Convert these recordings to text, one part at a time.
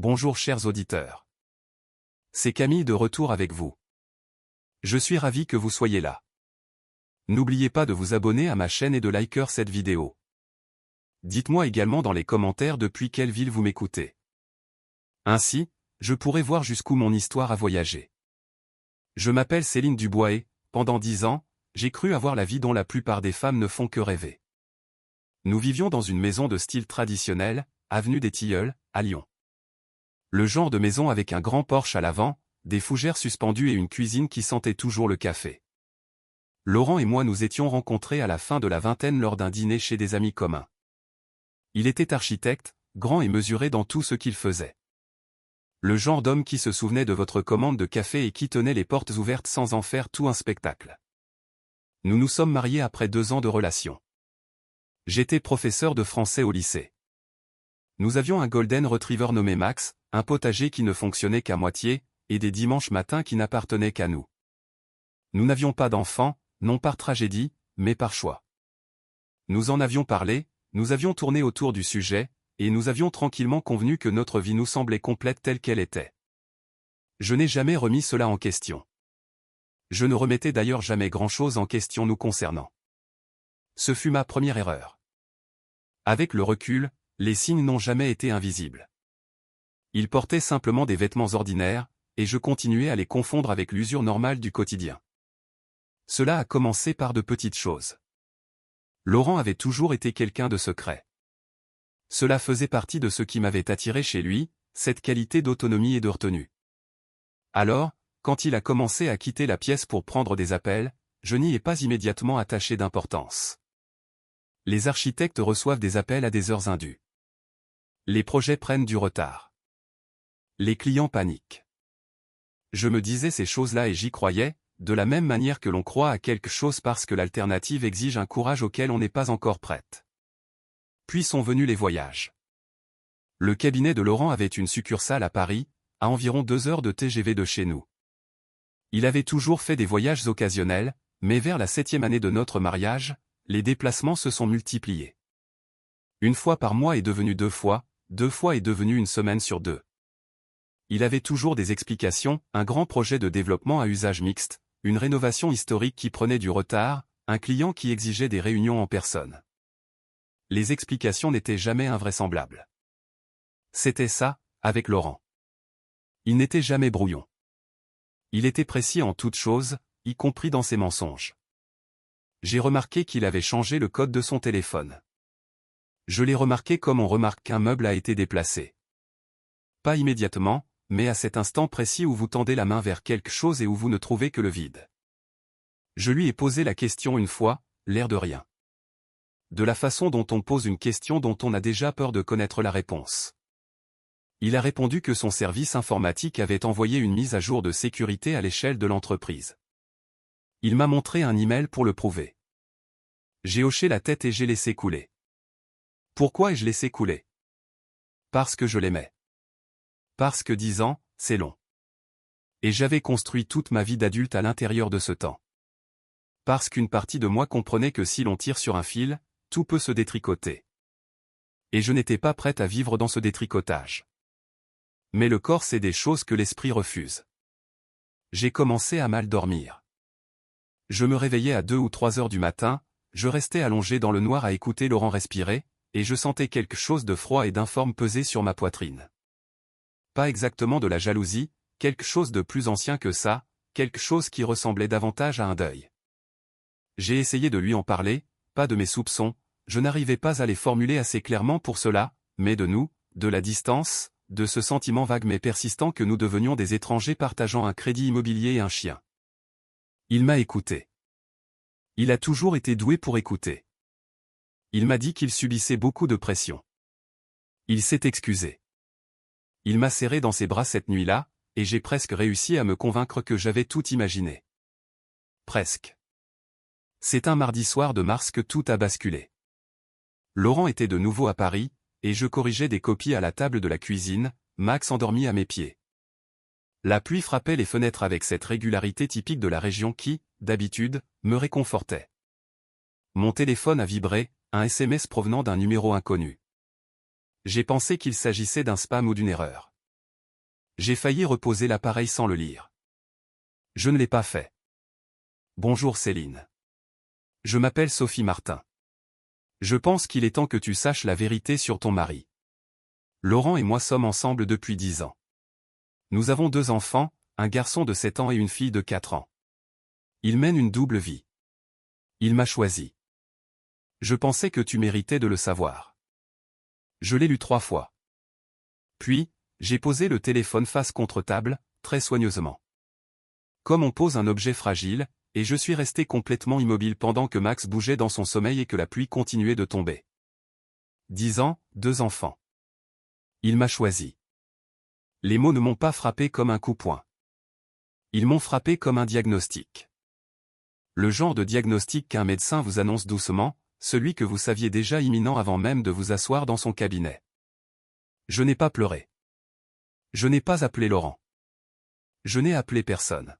Bonjour chers auditeurs. C'est Camille de retour avec vous. Je suis ravi que vous soyez là. N'oubliez pas de vous abonner à ma chaîne et de liker cette vidéo. Dites-moi également dans les commentaires depuis quelle ville vous m'écoutez. Ainsi, je pourrai voir jusqu'où mon histoire a voyagé. Je m'appelle Céline Dubois et, pendant 10 ans, j'ai cru avoir la vie dont la plupart des femmes ne font que rêver. Nous vivions dans une maison de style traditionnel, avenue des Tilleuls, à Lyon. Le genre de maison avec un grand porche à l'avant, des fougères suspendues et une cuisine qui sentait toujours le café. Laurent et moi nous étions rencontrés à la fin de la vingtaine lors d'un dîner chez des amis communs. Il était architecte, grand et mesuré dans tout ce qu'il faisait. Le genre d'homme qui se souvenait de votre commande de café et qui tenait les portes ouvertes sans en faire tout un spectacle. Nous nous sommes mariés après 2 ans de relation. J'étais professeur de français au lycée. Nous avions un golden retriever nommé Max, un potager qui ne fonctionnait qu'à moitié, et des dimanches matins qui n'appartenaient qu'à nous. Nous n'avions pas d'enfants, non par tragédie, mais par choix. Nous en avions parlé, nous avions tourné autour du sujet, et nous avions tranquillement convenu que notre vie nous semblait complète telle qu'elle était. Je n'ai jamais remis cela en question. Je ne remettais d'ailleurs jamais grand-chose en question nous concernant. Ce fut ma première erreur. Avec le recul, les signes n'ont jamais été invisibles. Il portait simplement des vêtements ordinaires, et je continuais à les confondre avec l'usure normale du quotidien. Cela a commencé par de petites choses. Laurent avait toujours été quelqu'un de secret. Cela faisait partie de ce qui m'avait attiré chez lui, cette qualité d'autonomie et de retenue. Alors, quand il a commencé à quitter la pièce pour prendre des appels, je n'y ai pas immédiatement attaché d'importance. Les architectes reçoivent des appels à des heures indues. Les projets prennent du retard. Les clients paniquent. Je me disais ces choses-là et j'y croyais, de la même manière que l'on croit à quelque chose parce que l'alternative exige un courage auquel on n'est pas encore prête. Puis sont venus les voyages. Le cabinet de Laurent avait une succursale à Paris, à environ 2 heures de TGV de chez nous. Il avait toujours fait des voyages occasionnels, mais vers la 7e année de notre mariage, les déplacements se sont multipliés. 1 fois par mois est devenu 2 fois, 2 fois est devenu 1 semaine sur 2. Il avait toujours des explications, un grand projet de développement à usage mixte, une rénovation historique qui prenait du retard, un client qui exigeait des réunions en personne. Les explications n'étaient jamais invraisemblables. C'était ça, avec Laurent. Il n'était jamais brouillon. Il était précis en toutes choses, y compris dans ses mensonges. J'ai remarqué qu'il avait changé le code de son téléphone. Je l'ai remarqué comme on remarque qu'un meuble a été déplacé. Pas immédiatement, mais à cet instant précis où vous tendez la main vers quelque chose et où vous ne trouvez que le vide. Je lui ai posé la question 1 fois, l'air de rien. De la façon dont on pose une question dont on a déjà peur de connaître la réponse. Il a répondu que son service informatique avait envoyé une mise à jour de sécurité à l'échelle de l'entreprise. Il m'a montré un email pour le prouver. J'ai hoché la tête et j'ai laissé couler. Pourquoi ai-je laissé couler? Parce que je l'aimais. Parce que 10 ans, c'est long. Et j'avais construit toute ma vie d'adulte à l'intérieur de ce temps. Parce qu'une partie de moi comprenait que si l'on tire sur un fil, tout peut se détricoter. Et je n'étais pas prête à vivre dans ce détricotage. Mais le corps sait des choses que l'esprit refuse. J'ai commencé à mal dormir. Je me réveillais à 2 ou 3 heures du matin, je restais allongé dans le noir à écouter Laurent respirer, et je sentais quelque chose de froid et d'informe peser sur ma poitrine. Pas exactement de la jalousie, quelque chose de plus ancien que ça, quelque chose qui ressemblait davantage à un deuil. J'ai essayé de lui en parler, pas de mes soupçons, je n'arrivais pas à les formuler assez clairement pour cela, mais de nous, de la distance, de ce sentiment vague mais persistant que nous devenions des étrangers partageant un crédit immobilier et un chien. Il m'a écouté. Il a toujours été doué pour écouter. Il m'a dit qu'il subissait beaucoup de pression. Il s'est excusé. Il m'a serré dans ses bras cette nuit-là, et j'ai presque réussi à me convaincre que j'avais tout imaginé. Presque. C'est un mardi soir de mars que tout a basculé. Laurent était de nouveau à Paris, et je corrigeais des copies à la table de la cuisine, Max endormi à mes pieds. La pluie frappait les fenêtres avec cette régularité typique de la région qui, d'habitude, me réconfortait. Mon téléphone a vibré, un SMS provenant d'un numéro inconnu. J'ai pensé qu'il s'agissait d'un spam ou d'une erreur. J'ai failli reposer l'appareil sans le lire. Je ne l'ai pas fait. Bonjour Céline. Je m'appelle Sophie Martin. Je pense qu'il est temps que tu saches la vérité sur ton mari. Laurent et moi sommes ensemble depuis 10 ans. Nous avons 2 enfants, un garçon de 7 ans et une fille de 4 ans. Il mène une double vie. Il m'a choisi. Je pensais que tu méritais de le savoir. Je l'ai lu 3 fois. Puis, j'ai posé le téléphone face contre table, très soigneusement. Comme on pose un objet fragile, et je suis resté complètement immobile pendant que Max bougeait dans son sommeil et que la pluie continuait de tomber. 10 ans, 2 enfants. Il m'a choisi. Les mots ne m'ont pas frappé comme un coup-poing. Ils m'ont frappé comme un diagnostic. Le genre de diagnostic qu'un médecin vous annonce doucement, celui que vous saviez déjà imminent avant même de vous asseoir dans son cabinet. Je n'ai pas pleuré. Je n'ai pas appelé Laurent. Je n'ai appelé personne.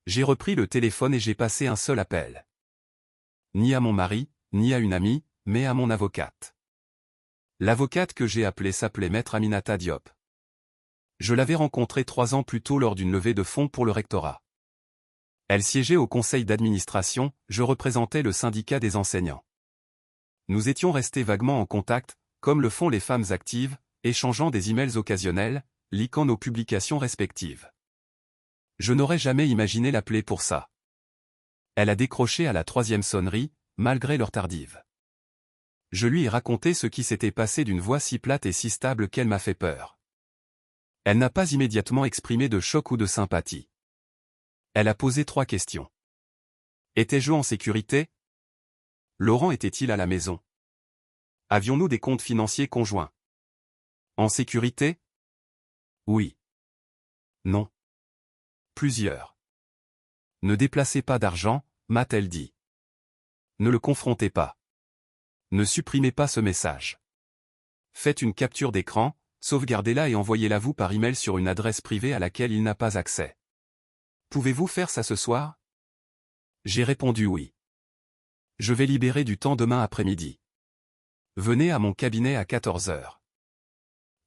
J'ai repris le téléphone et j'ai passé un seul appel. Ni à mon mari, ni à une amie, mais à mon avocate. L'avocate que j'ai appelée s'appelait Maître Aminata Diop. Je l'avais rencontrée 3 ans plus tôt lors d'une levée de fonds pour le rectorat. Elle siégeait au conseil d'administration, je représentais le syndicat des enseignants. Nous étions restés vaguement en contact, comme le font les femmes actives, échangeant des emails occasionnels, liquant nos publications respectives. Je n'aurais jamais imaginé l'appeler pour ça. Elle a décroché à la 3e sonnerie, malgré l'heure tardive. Je lui ai raconté ce qui s'était passé d'une voix si plate et si stable qu'elle m'a fait peur. Elle n'a pas immédiatement exprimé de choc ou de sympathie. Elle a posé 3 questions. Étais-je en sécurité? Laurent était-il à la maison? Avions-nous des comptes financiers conjoints? En sécurité? Oui. Non. Plusieurs. Ne déplacez pas d'argent, m'a-t-elle dit. Ne le confrontez pas. Ne supprimez pas ce message. Faites une capture d'écran, sauvegardez-la et envoyez-la vous par email sur une adresse privée à laquelle il n'a pas accès. Pouvez-vous faire ça ce soir? J'ai répondu oui. Je vais libérer du temps demain après-midi. Venez à mon cabinet à 14 heures.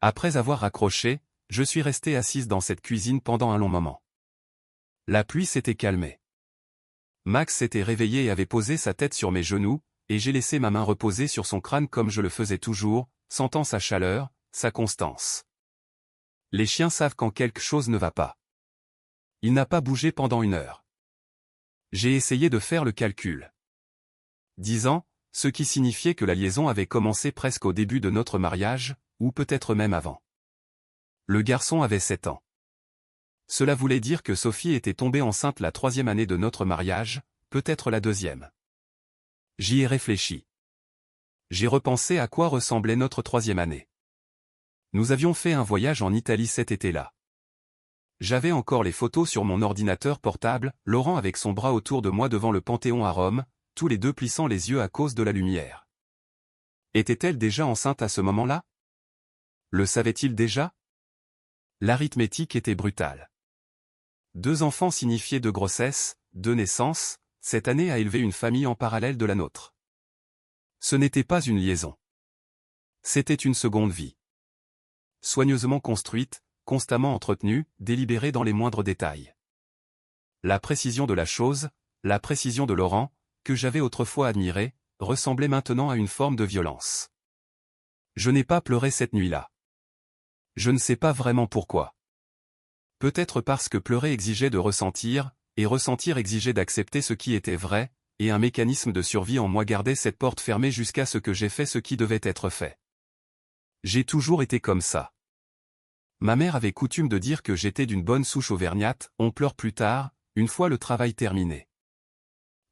Après avoir raccroché, je suis resté assise dans cette cuisine pendant un long moment. La pluie s'était calmée. Max s'était réveillé et avait posé sa tête sur mes genoux, et j'ai laissé ma main reposer sur son crâne comme je le faisais toujours, sentant sa chaleur, sa constance. Les chiens savent quand quelque chose ne va pas. Il n'a pas bougé pendant 1 heure. J'ai essayé de faire le calcul. 10 ans, ce qui signifiait que la liaison avait commencé presque au début de notre mariage, ou peut-être même avant. Le garçon avait 7 ans. Cela voulait dire que Sophie était tombée enceinte la 3e année de notre mariage, peut-être la 2e. J'y ai réfléchi. J'ai repensé à quoi ressemblait notre 3e année. Nous avions fait un voyage en Italie cet été-là. J'avais encore les photos sur mon ordinateur portable, Laurent avec son bras autour de moi devant le Panthéon à Rome, tous les deux plissant les yeux à cause de la lumière. Était-elle déjà enceinte à ce moment-là? Le savait-il déjà? L'arithmétique était brutale. 2 enfants signifiaient 2 grossesses, 2 naissances, cette année a élevé une famille en parallèle de la nôtre. Ce n'était pas une liaison. C'était une seconde vie. Soigneusement construite, constamment entretenue, délibérée dans les moindres détails. La précision de la chose, la précision de Laurent, que j'avais autrefois admirée, ressemblait maintenant à une forme de violence. Je n'ai pas pleuré cette nuit-là. Je ne sais pas vraiment pourquoi. Peut-être parce que pleurer exigeait de ressentir, et ressentir exigeait d'accepter ce qui était vrai, et un mécanisme de survie en moi gardait cette porte fermée jusqu'à ce que j'ai fait ce qui devait être fait. J'ai toujours été comme ça. Ma mère avait coutume de dire que j'étais d'une bonne souche auvergnate, on pleure plus tard, une fois le travail terminé.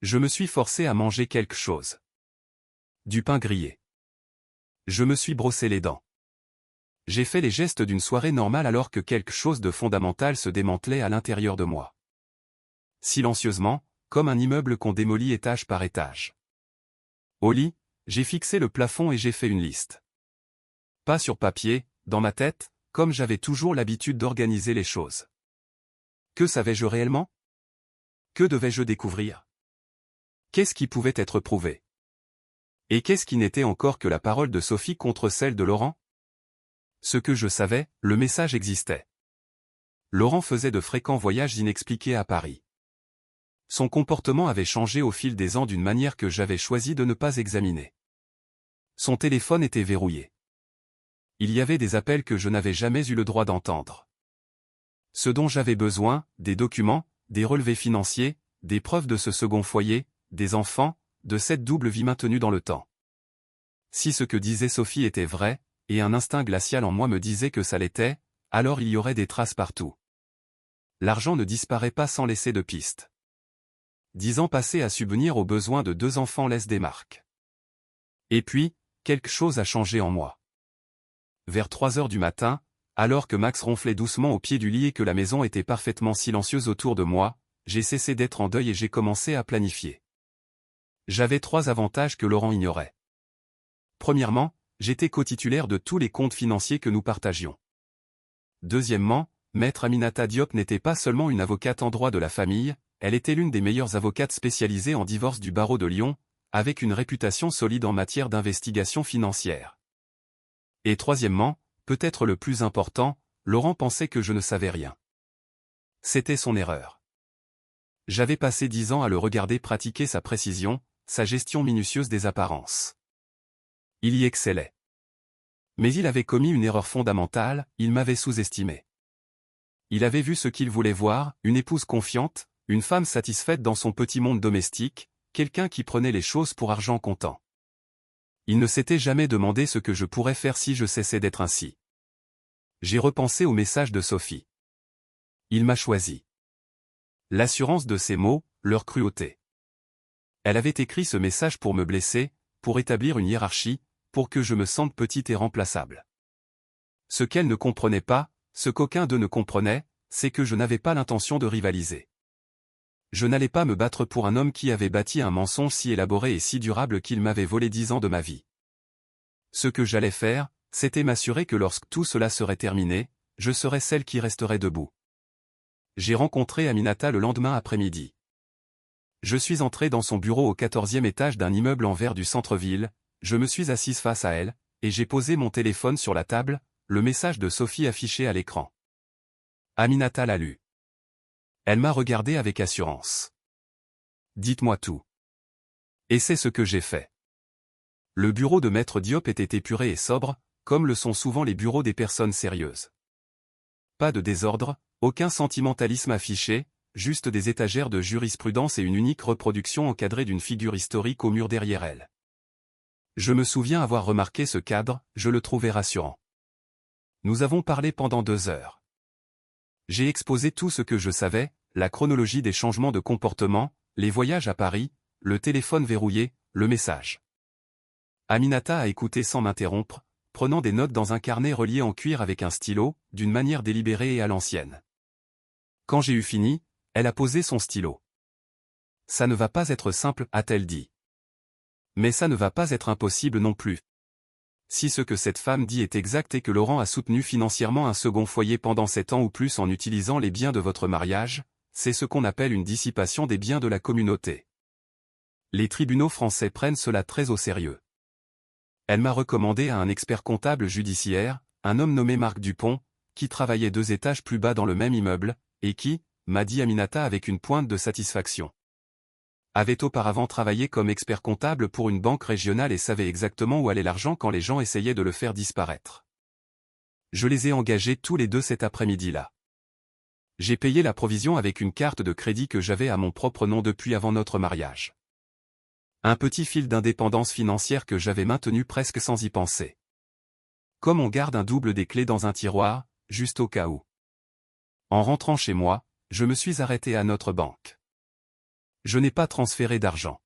Je me suis forcé à manger quelque chose. Du pain grillé. Je me suis brossé les dents. J'ai fait les gestes d'une soirée normale alors que quelque chose de fondamental se démantelait à l'intérieur de moi. Silencieusement, comme un immeuble qu'on démolit étage par étage. Au lit, j'ai fixé le plafond et j'ai fait une liste. Pas sur papier, dans ma tête, comme j'avais toujours l'habitude d'organiser les choses. Que savais-je réellement? Que devais-je découvrir? Qu'est-ce qui pouvait être prouvé? Et qu'est-ce qui n'était encore que la parole de Sophie contre celle de Laurent? Ce que je savais, le message existait. Laurent faisait de fréquents voyages inexpliqués à Paris. Son comportement avait changé au fil des ans d'une manière que j'avais choisi de ne pas examiner. Son téléphone était verrouillé. Il y avait des appels que je n'avais jamais eu le droit d'entendre. Ce dont j'avais besoin, des documents, des relevés financiers, des preuves de ce second foyer, des enfants, de cette double vie maintenue dans le temps. Si ce que disait Sophie était vrai, et un instinct glacial en moi me disait que ça l'était, alors il y aurait des traces partout. L'argent ne disparaît pas sans laisser de piste. 10 ans passés à subvenir aux besoins de 2 enfants laissent des marques. Et puis, quelque chose a changé en moi. Vers 3 heures du matin, alors que Max ronflait doucement au pied du lit et que la maison était parfaitement silencieuse autour de moi, j'ai cessé d'être en deuil et j'ai commencé à planifier. J'avais 3 avantages que Laurent ignorait. Premièrement, j'étais co-titulaire de tous les comptes financiers que nous partagions. Deuxièmement, Maître Aminata Diop n'était pas seulement une avocate en droit de la famille, elle était l'une des meilleures avocates spécialisées en divorce du barreau de Lyon, avec une réputation solide en matière d'investigation financière. Et troisièmement, peut-être le plus important, Laurent pensait que je ne savais rien. C'était son erreur. J'avais passé 10 ans à le regarder pratiquer sa précision, sa gestion minutieuse des apparences. Il y excellait. Mais il avait commis une erreur fondamentale, il m'avait sous-estimé. Il avait vu ce qu'il voulait voir, une épouse confiante, une femme satisfaite dans son petit monde domestique, quelqu'un qui prenait les choses pour argent comptant. Il ne s'était jamais demandé ce que je pourrais faire si je cessais d'être ainsi. J'ai repensé au message de Sophie. Il m'a choisi. L'assurance de ses mots, leur cruauté. Elle avait écrit ce message pour me blesser, pour établir une hiérarchie, pour que je me sente petite et remplaçable. Ce qu'elle ne comprenait pas, ce qu'aucun d'eux ne comprenait, c'est que je n'avais pas l'intention de rivaliser. Je n'allais pas me battre pour un homme qui avait bâti un mensonge si élaboré et si durable qu'il m'avait volé 10 ans de ma vie. Ce que j'allais faire, c'était m'assurer que lorsque tout cela serait terminé, je serais celle qui resterait debout. J'ai rencontré Aminata le lendemain après-midi. Je suis entré dans son bureau au 14e étage d'un immeuble en verre du centre-ville, je me suis assise face à elle, et j'ai posé mon téléphone sur la table, le message de Sophie affiché à l'écran. Aminata l'a lu. Elle m'a regardé avec assurance. Dites-moi tout. Et c'est ce que j'ai fait. Le bureau de Maître Diop était épuré et sobre, comme le sont souvent les bureaux des personnes sérieuses. Pas de désordre, aucun sentimentalisme affiché, juste des étagères de jurisprudence et une unique reproduction encadrée d'une figure historique au mur derrière elle. Je me souviens avoir remarqué ce cadre, je le trouvais rassurant. Nous avons parlé pendant 2 heures. J'ai exposé tout ce que je savais, la chronologie des changements de comportement, les voyages à Paris, le téléphone verrouillé, le message. Aminata a écouté sans m'interrompre, prenant des notes dans un carnet relié en cuir avec un stylo, d'une manière délibérée et à l'ancienne. Quand j'ai eu fini, elle a posé son stylo. Ça ne va pas être simple, a-t-elle dit. Mais ça ne va pas être impossible non plus. Si ce que cette femme dit est exact et que Laurent a soutenu financièrement un second foyer pendant 7 ans ou plus en utilisant les biens de votre mariage, c'est ce qu'on appelle une dissipation des biens de la communauté. Les tribunaux français prennent cela très au sérieux. Elle m'a recommandé à un expert comptable judiciaire, un homme nommé Marc Dupont, qui travaillait 2 étages plus bas dans le même immeuble, et qui, m'a dit Aminata avec une pointe de satisfaction, avait auparavant travaillé comme expert comptable pour une banque régionale et savait exactement où allait l'argent quand les gens essayaient de le faire disparaître. Je les ai engagés tous les 2 cet après-midi-là. J'ai payé la provision avec une carte de crédit que j'avais à mon propre nom depuis avant notre mariage. Un petit fil d'indépendance financière que j'avais maintenu presque sans y penser. Comme on garde un double des clés dans un tiroir, juste au cas où. En rentrant chez moi, je me suis arrêté à notre banque. Je n'ai pas transféré d'argent.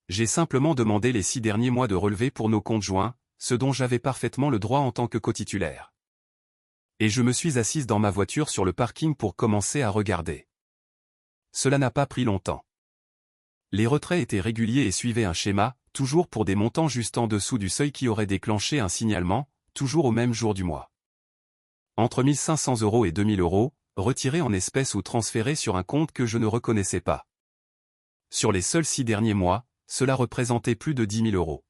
J'ai simplement demandé les 6 derniers mois de relevés pour nos comptes joints, ce dont j'avais parfaitement le droit en tant que cotitulaire. Et je me suis assise dans ma voiture sur le parking pour commencer à regarder. Cela n'a pas pris longtemps. Les retraits étaient réguliers et suivaient un schéma, toujours pour des montants juste en dessous du seuil qui aurait déclenché un signalement, toujours au même jour du mois. Entre 1 500 € et 2 000 €, retirés en espèces ou transférés sur un compte que je ne reconnaissais pas. Sur les seuls 6 derniers mois, cela représentait plus de 10 000 €.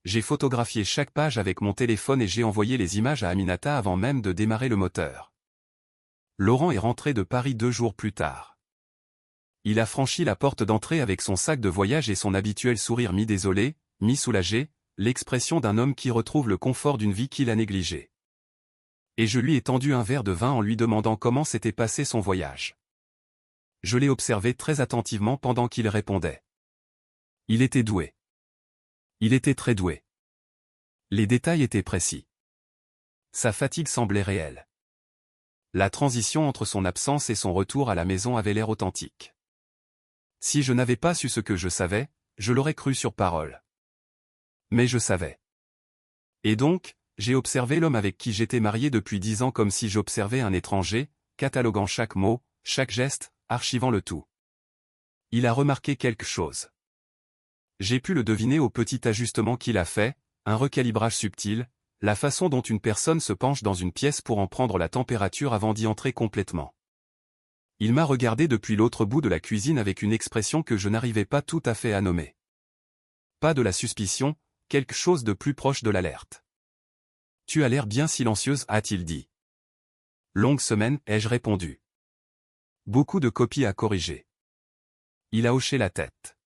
J'ai photographié chaque page avec mon téléphone et j'ai envoyé les images à Aminata avant même de démarrer le moteur. Laurent est rentré de Paris 2 jours plus tard. Il a franchi la porte d'entrée avec son sac de voyage et son habituel sourire mi-désolé, mi-soulagé, l'expression d'un homme qui retrouve le confort d'une vie qu'il a négligée. Et je lui ai tendu un verre de vin en lui demandant comment s'était passé son voyage. Je l'ai observé très attentivement pendant qu'il répondait. Il était doué. Il était très doué. Les détails étaient précis. Sa fatigue semblait réelle. La transition entre son absence et son retour à la maison avait l'air authentique. Si je n'avais pas su ce que je savais, je l'aurais cru sur parole. Mais je savais. Et donc, j'ai observé l'homme avec qui j'étais marié depuis 10 ans comme si j'observais un étranger, cataloguant chaque mot, chaque geste, archivant le tout. Il a remarqué quelque chose. J'ai pu le deviner au petit ajustement qu'il a fait, un recalibrage subtil, la façon dont une personne se penche dans une pièce pour en prendre la température avant d'y entrer complètement. Il m'a regardé depuis l'autre bout de la cuisine avec une expression que je n'arrivais pas tout à fait à nommer. Pas de la suspicion, quelque chose de plus proche de l'alerte. « Tu as l'air bien silencieuse » a-t-il dit. « Longue semaine » ai-je répondu. « Beaucoup de copies à corriger. » Il a hoché la tête.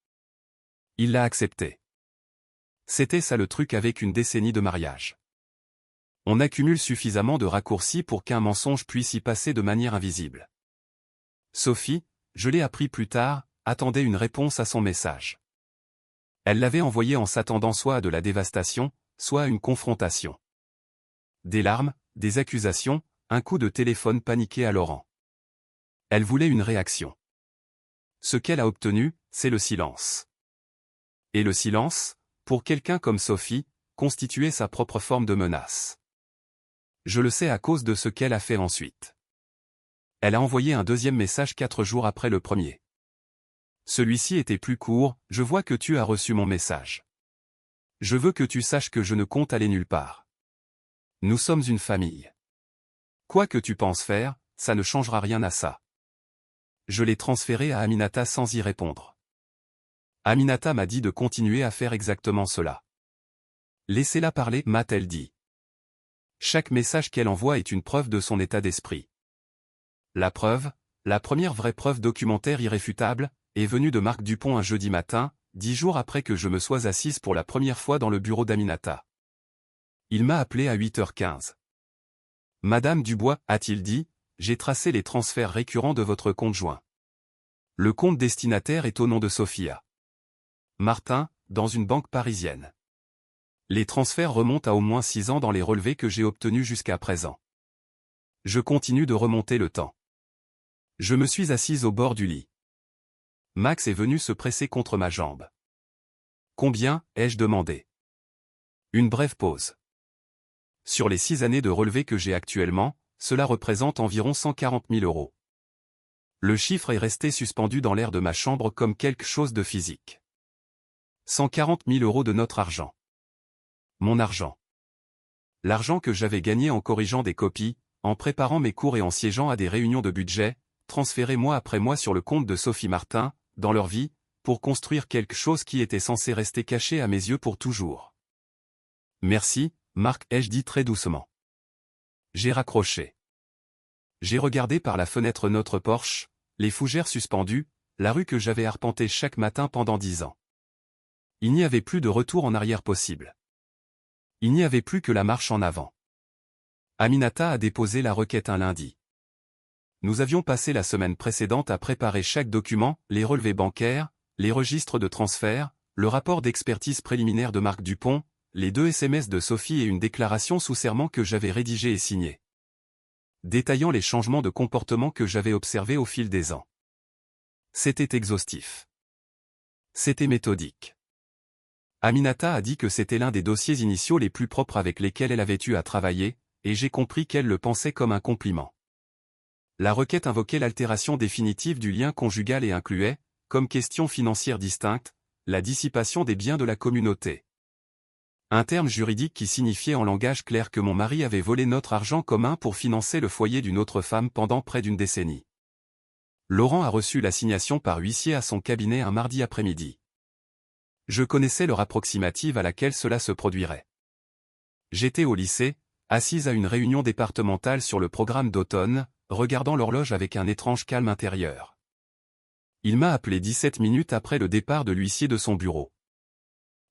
Il l'a accepté. C'était ça le truc avec une décennie de mariage. On accumule suffisamment de raccourcis pour qu'un mensonge puisse y passer de manière invisible. Sophie, je l'ai appris plus tard, attendait une réponse à son message. Elle l'avait envoyé en s'attendant soit à de la dévastation, soit à une confrontation. Des larmes, des accusations, un coup de téléphone paniqué à Laurent. Elle voulait une réaction. Ce qu'elle a obtenu, c'est le silence. Et le silence, pour quelqu'un comme Sophie, constituait sa propre forme de menace. Je le sais à cause de ce qu'elle a fait ensuite. Elle a envoyé un deuxième message 4 jours après le premier. Celui-ci était plus court, « Je vois que tu as reçu mon message. Je veux que tu saches que je ne compte aller nulle part. Nous sommes une famille. Quoi que tu penses faire, ça ne changera rien à ça. » Je l'ai transféré à Aminata sans y répondre. Aminata m'a dit de continuer à faire exactement cela. Laissez-la parler, m'a-t-elle dit. Chaque message qu'elle envoie est une preuve de son état d'esprit. La preuve, la première vraie preuve documentaire irréfutable, est venue de Marc Dupont un jeudi matin, 10 jours après que je me sois assise pour la première fois dans le bureau d'Aminata. Il m'a appelé à 8h15. « Madame Dubois, a-t-il dit, j'ai tracé les transferts récurrents de votre compte joint. Le compte destinataire est au nom de Sophia Martin, dans une banque parisienne. Les transferts remontent à au moins 6 ans dans les relevés que j'ai obtenus jusqu'à présent. Je continue de remonter le temps. Je me suis assise au bord du lit. Max est venu se presser contre ma jambe. « Combien » ai-je demandé. Une brève pause. Sur les 6 années de relevés que j'ai actuellement, cela représente environ 140 000 euros. Le chiffre est resté suspendu dans l'air de ma chambre comme quelque chose de physique. 140 000 euros de notre argent. Mon argent. L'argent que j'avais gagné en corrigeant des copies, en préparant mes cours et en siégeant à des réunions de budget, transféré mois après mois sur le compte de Sophie Martin, dans leur vie, pour construire quelque chose qui était censé rester caché à mes yeux pour toujours. Merci, Marc, ai-je dit très doucement. J'ai raccroché. J'ai regardé par la fenêtre notre Porsche, les fougères suspendues, la rue que j'avais arpentée chaque matin pendant 10 ans. Il n'y avait plus de retour en arrière possible. Il n'y avait plus que la marche en avant. Aminata a déposé la requête un lundi. Nous avions passé la semaine précédente à préparer chaque document, les relevés bancaires, les registres de transfert, le rapport d'expertise préliminaire de Marc Dupont, les 2 SMS de Sophie et une déclaration sous serment que j'avais rédigée et signée, détaillant les changements de comportement que j'avais observés au fil des ans. C'était exhaustif. C'était méthodique. Aminata a dit que c'était l'un des dossiers initiaux les plus propres avec lesquels elle avait eu à travailler, et j'ai compris qu'elle le pensait comme un compliment. La requête invoquait l'altération définitive du lien conjugal et incluait, comme question financière distincte, la dissipation des biens de la communauté. Un terme juridique qui signifiait en langage clair que mon mari avait volé notre argent commun pour financer le foyer d'une autre femme pendant près d'une décennie. Laurent a reçu l'assignation par huissier à son cabinet un mardi après-midi. Je connaissais l'heure approximative à laquelle cela se produirait. J'étais au lycée, assise à une réunion départementale sur le programme d'automne, regardant l'horloge avec un étrange calme intérieur. Il m'a appelé 17 minutes après le départ de l'huissier de son bureau.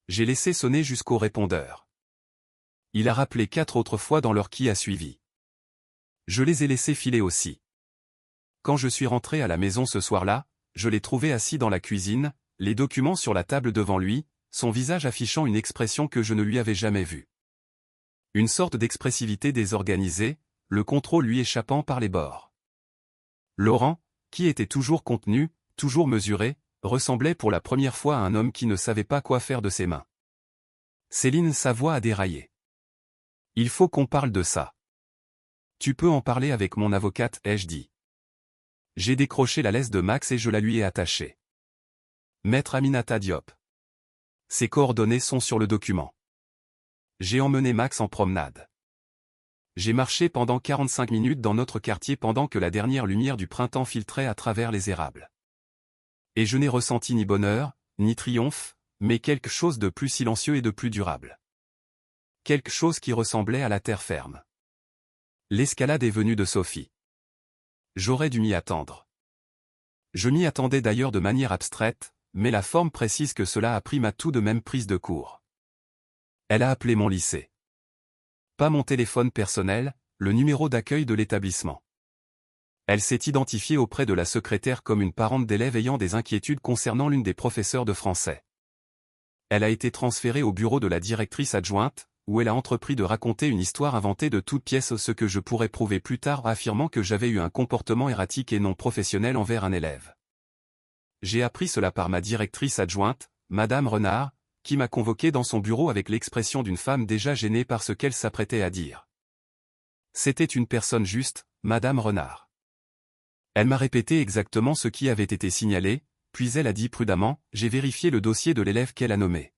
J'ai laissé sonner jusqu'au répondeur. Il a rappelé 4 autres fois dans l'heure qui a suivi. Je les ai laissés filer aussi. Quand je suis rentré à la maison ce soir-là, je l'ai trouvé assis dans la cuisine, les documents sur la table devant lui, son visage affichant une expression que je ne lui avais jamais vue. Une sorte d'expressivité désorganisée, le contrôle lui échappant par les bords. Laurent, qui était toujours contenu, toujours mesuré, ressemblait pour la première fois à un homme qui ne savait pas quoi faire de ses mains. Céline, sa voix a déraillé. Il faut qu'on parle de ça. Tu peux en parler avec mon avocate, ai-je dit. J'ai décroché la laisse de Max et je la lui ai attachée. Maître Aminata Diop. Ses coordonnées sont sur le document. J'ai emmené Max en promenade. J'ai marché pendant 45 minutes dans notre quartier pendant que la dernière lumière du printemps filtrait à travers les érables. Et je n'ai ressenti ni bonheur, ni triomphe, mais quelque chose de plus silencieux et de plus durable. Quelque chose qui ressemblait à la terre ferme. L'escalade est venue de Sophie. J'aurais dû m'y attendre. Je m'y attendais d'ailleurs de manière abstraite, mais la forme précise que cela a pris m'a tout de même prise de court. Elle a appelé mon lycée. Pas mon téléphone personnel, le numéro d'accueil de l'établissement. Elle s'est identifiée auprès de la secrétaire comme une parente d'élève ayant des inquiétudes concernant l'une des professeurs de français. Elle a été transférée au bureau de la directrice adjointe, où elle a entrepris de raconter une histoire inventée de toutes pièces, ce que je pourrais prouver plus tard, affirmant que j'avais eu un comportement erratique et non professionnel envers un élève. J'ai appris cela par ma directrice adjointe, Madame Renard, qui m'a convoqué dans son bureau avec l'expression d'une femme déjà gênée par ce qu'elle s'apprêtait à dire. C'était une personne juste, Madame Renard. Elle m'a répété exactement ce qui avait été signalé, puis elle a dit prudemment, j'ai vérifié le dossier de l'élève qu'elle a nommé.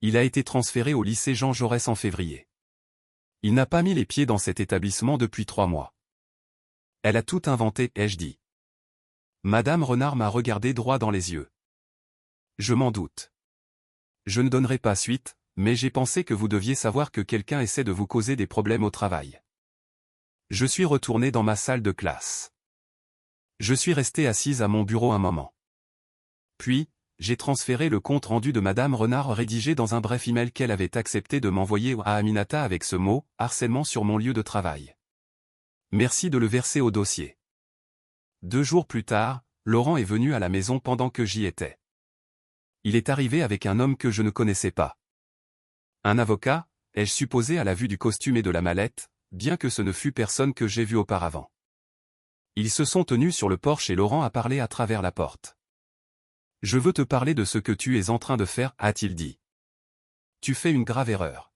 Il a été transféré au lycée Jean Jaurès en février. Il n'a pas mis les pieds dans cet établissement depuis 3 mois. Elle a tout inventé, ai-je dit. Madame Renard m'a regardé droit dans les yeux. Je m'en doute. Je ne donnerai pas suite, mais j'ai pensé que vous deviez savoir que quelqu'un essaie de vous causer des problèmes au travail. Je suis retourné dans ma salle de classe. Je suis resté assise à mon bureau un moment. Puis, j'ai transféré le compte rendu de Madame Renard rédigé dans un bref email qu'elle avait accepté de m'envoyer à Aminata avec ce mot, harcèlement sur mon lieu de travail. Merci de le verser au dossier. 2 jours plus tard, Laurent est venu à la maison pendant que j'y étais. Il est arrivé avec un homme que je ne connaissais pas. Un avocat, ai-je supposé à la vue du costume et de la mallette, bien que ce ne fût personne que j'ai vu auparavant. Ils se sont tenus sur le porche et Laurent a parlé à travers la porte. Je veux te parler de ce que tu es en train de faire, a-t-il dit. Tu fais une grave erreur.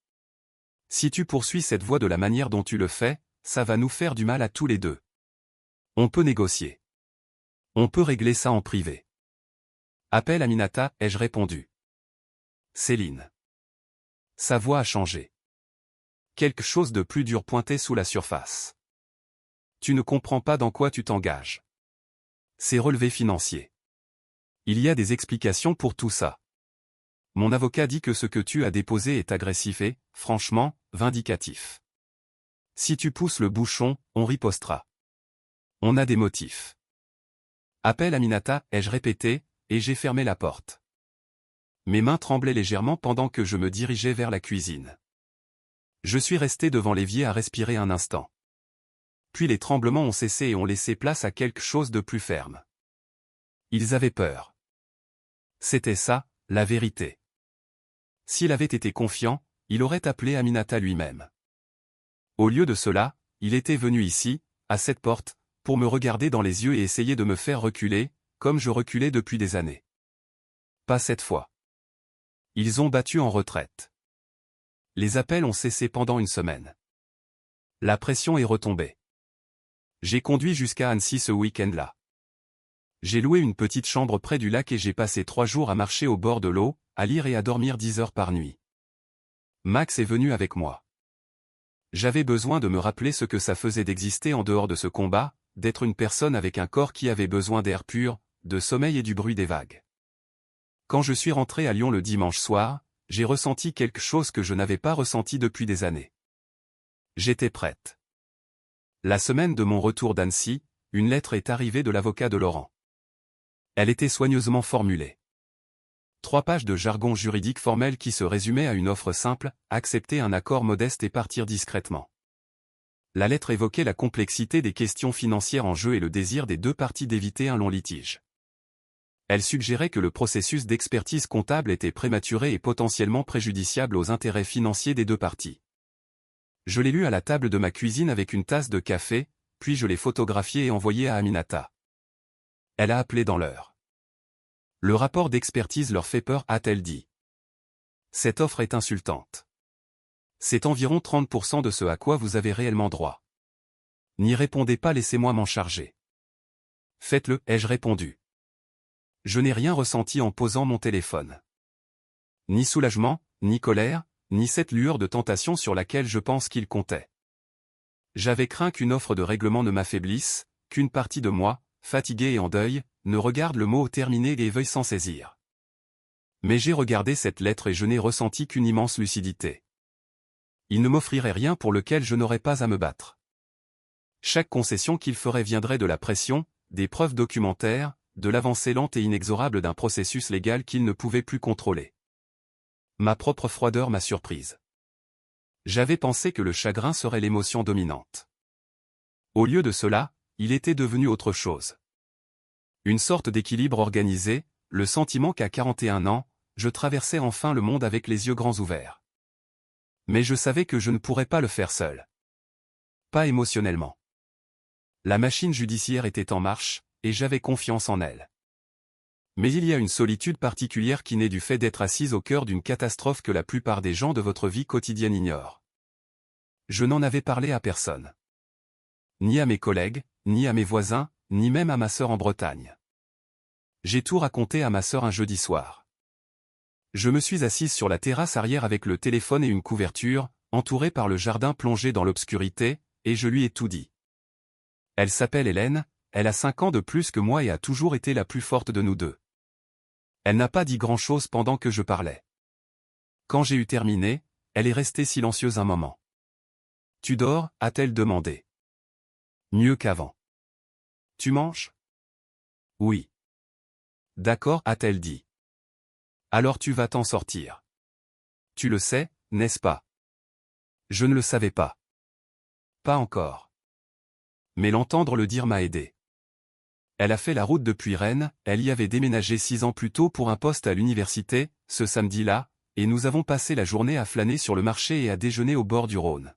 Si tu poursuis cette voie de la manière dont tu le fais, ça va nous faire du mal à tous les deux. On peut négocier. On peut régler ça en privé. Appelle Aminata, ai-je répondu. Céline. Sa voix a changé. Quelque chose de plus dur pointait sous la surface. Tu ne comprends pas dans quoi tu t'engages. C'est relevé financier. Il y a des explications pour tout ça. Mon avocat dit que ce que tu as déposé est agressif et, franchement, vindicatif. Si tu pousses le bouchon, on ripostera. On a des motifs. Appelle Aminata, ai-je répété, et j'ai fermé la porte. Mes mains tremblaient légèrement pendant que je me dirigeais vers la cuisine. Je suis resté devant l'évier à respirer un instant. Puis les tremblements ont cessé et ont laissé place à quelque chose de plus ferme. Ils avaient peur. C'était ça, la vérité. S'il avait été confiant, il aurait appelé Aminata lui-même. Au lieu de cela, il était venu ici, à cette porte, pour me regarder dans les yeux et essayer de me faire reculer, comme je reculais depuis des années. Pas cette fois. Ils ont battu en retraite. Les appels ont cessé pendant une semaine. La pression est retombée. J'ai conduit jusqu'à Annecy ce week-end-là. J'ai loué une petite chambre près du lac et j'ai passé 3 jours à marcher au bord de l'eau, à lire et à dormir 10 heures par nuit. Max est venu avec moi. J'avais besoin de me rappeler ce que ça faisait d'exister en dehors de ce combat, d'être une personne avec un corps qui avait besoin d'air pur, de sommeil et du bruit des vagues. Quand je suis rentré à Lyon le dimanche soir, j'ai ressenti quelque chose que je n'avais pas ressenti depuis des années. J'étais prête. La semaine de mon retour d'Annecy, une lettre est arrivée de l'avocat de Laurent. Elle était soigneusement formulée. 3 pages de jargon juridique formel qui se résumait à une offre simple, accepter un accord modeste et partir discrètement. La lettre évoquait la complexité des questions financières en jeu et le désir des 2 parties d'éviter un long litige. Elle suggérait que le processus d'expertise comptable était prématuré et potentiellement préjudiciable aux intérêts financiers des 2 parties. Je l'ai lu à la table de ma cuisine avec une tasse de café, puis je l'ai photographié et envoyé à Aminata. Elle a appelé dans l'heure. Le rapport d'expertise leur fait peur, a-t-elle dit. Cette offre est insultante. C'est environ 30% de ce à quoi vous avez réellement droit. N'y répondez pas, laissez-moi m'en charger. Faites-le, ai-je répondu. Je n'ai rien ressenti en posant mon téléphone. Ni soulagement, ni colère, ni cette lueur de tentation sur laquelle je pense qu'il comptait. J'avais craint qu'une offre de règlement ne m'affaiblisse, qu'une partie de moi, fatiguée et en deuil, ne regarde le mot terminé et veuille s'en saisir. Mais j'ai regardé cette lettre et je n'ai ressenti qu'une immense lucidité. Il ne m'offrirait rien pour lequel je n'aurais pas à me battre. Chaque concession qu'il ferait viendrait de la pression, des preuves documentaires, de l'avancée lente et inexorable d'un processus légal qu'il ne pouvait plus contrôler. Ma propre froideur m'a surprise. J'avais pensé que le chagrin serait l'émotion dominante. Au lieu de cela, il était devenu autre chose. Une sorte d'équilibre organisé, le sentiment qu'à 41 ans, je traversais enfin le monde avec les yeux grands ouverts. Mais je savais que je ne pourrais pas le faire seul. Pas émotionnellement. La machine judiciaire était en marche, et j'avais confiance en elle. Mais il y a une solitude particulière qui naît du fait d'être assise au cœur d'une catastrophe que la plupart des gens de votre vie quotidienne ignorent. Je n'en avais parlé à personne. Ni à mes collègues, ni à mes voisins, ni même à ma sœur en Bretagne. J'ai tout raconté à ma sœur un jeudi soir. Je me suis assise sur la terrasse arrière avec le téléphone et une couverture, entourée par le jardin plongé dans l'obscurité, et je lui ai tout dit. Elle s'appelle Hélène, elle a 5 ans de plus que moi et a toujours été la plus forte de nous 2. Elle n'a pas dit grand-chose pendant que je parlais. Quand j'ai eu terminé, elle est restée silencieuse un moment. « Tu dors ?» a-t-elle demandé. « Mieux qu'avant. »« Tu manges ?» ?»« Oui. »« D'accord » a-t-elle dit. « Alors tu vas t'en sortir. »« Tu le sais, n'est-ce pas ?» Je ne le savais pas. Pas encore. Mais l'entendre le dire m'a aidé. Elle a fait la route depuis Rennes, elle y avait déménagé 6 ans plus tôt pour un poste à l'université, ce samedi-là, et nous avons passé la journée à flâner sur le marché et à déjeuner au bord du Rhône.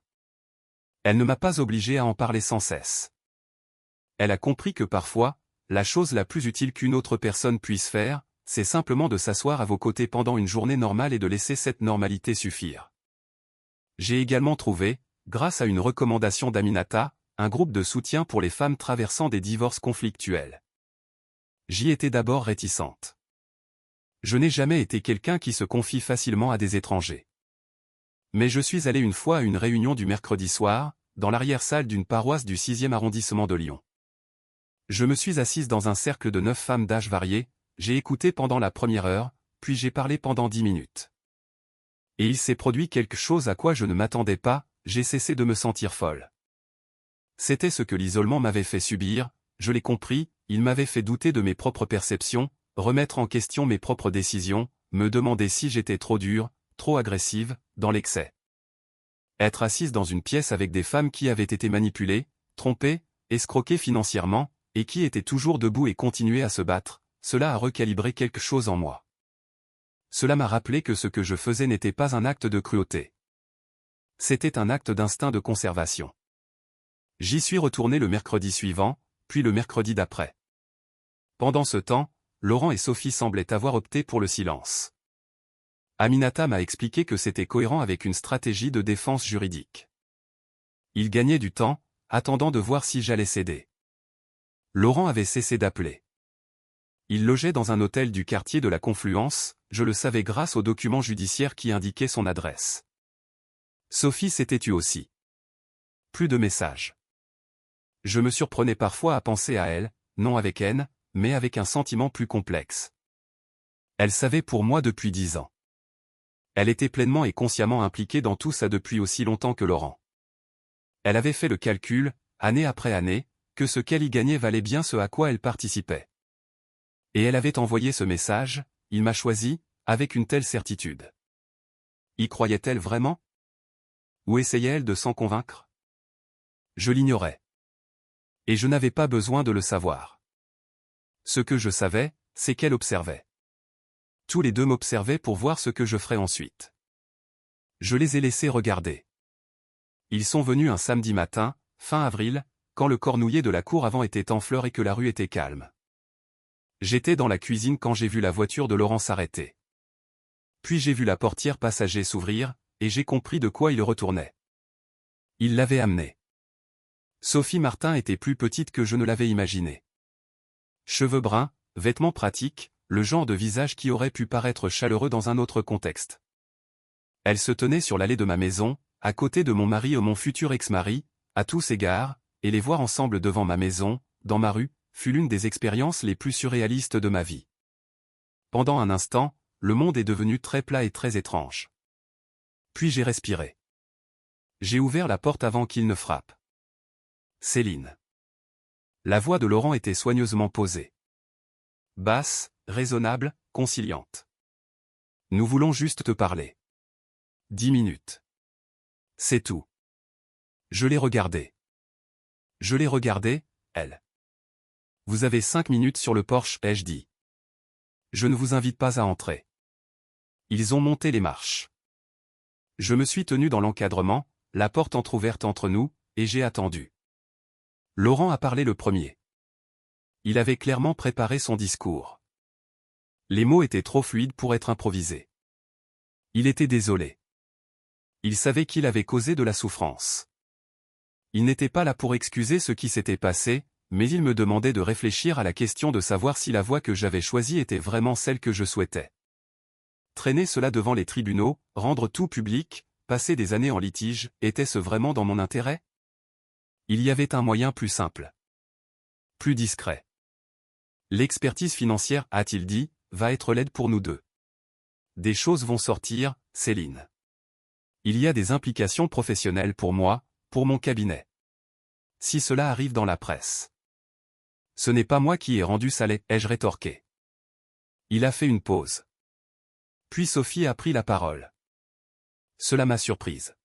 Elle ne m'a pas obligé à en parler sans cesse. Elle a compris que parfois, la chose la plus utile qu'une autre personne puisse faire, c'est simplement de s'asseoir à vos côtés pendant une journée normale et de laisser cette normalité suffire. J'ai également trouvé, grâce à une recommandation d'Aminata, un groupe de soutien pour les femmes traversant des divorces conflictuels. J'y étais d'abord réticente. Je n'ai jamais été quelqu'un qui se confie facilement à des étrangers. Mais je suis allé une fois à une réunion du mercredi soir, dans l'arrière-salle d'une paroisse du 6e arrondissement de Lyon. Je me suis assise dans un cercle de 9 femmes d'âge variés, j'ai écouté pendant la première heure, puis j'ai parlé pendant 10 minutes. Et il s'est produit quelque chose à quoi je ne m'attendais pas, j'ai cessé de me sentir folle. C'était ce que l'isolement m'avait fait subir, je l'ai compris, il m'avait fait douter de mes propres perceptions, remettre en question mes propres décisions, me demander si j'étais trop dure, trop agressive, dans l'excès. Être assise dans une pièce avec des femmes qui avaient été manipulées, trompées, escroquées financièrement, et qui étaient toujours debout et continuaient à se battre, cela a recalibré quelque chose en moi. Cela m'a rappelé que ce que je faisais n'était pas un acte de cruauté. C'était un acte d'instinct de conservation. J'y suis retourné le mercredi suivant, puis le mercredi d'après. Pendant ce temps, Laurent et Sophie semblaient avoir opté pour le silence. Aminata m'a expliqué que c'était cohérent avec une stratégie de défense juridique. Il gagnait du temps, attendant de voir si j'allais céder. Laurent avait cessé d'appeler. Il logeait dans un hôtel du quartier de la Confluence, je le savais grâce aux documents judiciaires qui indiquaient son adresse. Sophie s'était tue aussi. Plus de messages. Je me surprenais parfois à penser à elle, non avec haine, mais avec un sentiment plus complexe. Elle savait pour moi depuis 10 ans. Elle était pleinement et consciemment impliquée dans tout ça depuis aussi longtemps que Laurent. Elle avait fait le calcul, année après année, que ce qu'elle y gagnait valait bien ce à quoi elle participait. Et elle avait envoyé ce message, « Il m'a choisi », avec une telle certitude. Y croyait-elle vraiment? Ou essayait-elle de s'en convaincre? Je l'ignorais. Et je n'avais pas besoin de le savoir. Ce que je savais, c'est qu'elle observait. Tous les deux m'observaient pour voir ce que je ferais ensuite. Je les ai laissés regarder. Ils sont venus un samedi matin, fin avril, quand le cornouiller de la cour avant était en fleurs et que la rue était calme. J'étais dans la cuisine quand j'ai vu la voiture de Laurent s'arrêter. Puis j'ai vu la portière passager s'ouvrir, et j'ai compris de quoi il retournait. Il l'avait amenée. Sophie Martin était plus petite que je ne l'avais imaginé. Cheveux bruns, vêtements pratiques, le genre de visage qui aurait pu paraître chaleureux dans un autre contexte. Elle se tenait sur l'allée de ma maison, à côté de mon mari ou mon futur ex-mari, à tous égards, et les voir ensemble devant ma maison, dans ma rue, fut l'une des expériences les plus surréalistes de ma vie. Pendant un instant, le monde est devenu très plat et très étrange. Puis j'ai respiré. J'ai ouvert la porte avant qu'il ne frappe. Céline. La voix de Laurent était soigneusement posée. Basse, raisonnable, conciliante. Nous voulons juste te parler. 10 minutes. C'est tout. Je l'ai regardée. Je l'ai regardée, elle. Vous avez 5 minutes sur le porche, ai-je dit. Je ne vous invite pas à entrer. Ils ont monté les marches. Je me suis tenu dans l'encadrement, la porte entr'ouverte entre nous, et j'ai attendu. Laurent a parlé le premier. Il avait clairement préparé son discours. Les mots étaient trop fluides pour être improvisés. Il était désolé. Il savait qu'il avait causé de la souffrance. Il n'était pas là pour excuser ce qui s'était passé, mais il me demandait de réfléchir à la question de savoir si la voie que j'avais choisie était vraiment celle que je souhaitais. Traîner cela devant les tribunaux, rendre tout public, passer des années en litige, était-ce vraiment dans mon intérêt? Il y avait un moyen plus simple. Plus discret. L'expertise financière, a-t-il dit, va être l'aide pour nous deux. Des choses vont sortir, Céline. Il y a des implications professionnelles pour moi, pour mon cabinet. Si cela arrive dans la presse. Ce n'est pas moi qui ai rendu ça, ai-je rétorqué. Il a fait une pause. Puis Sophie a pris la parole. Cela m'a surprise.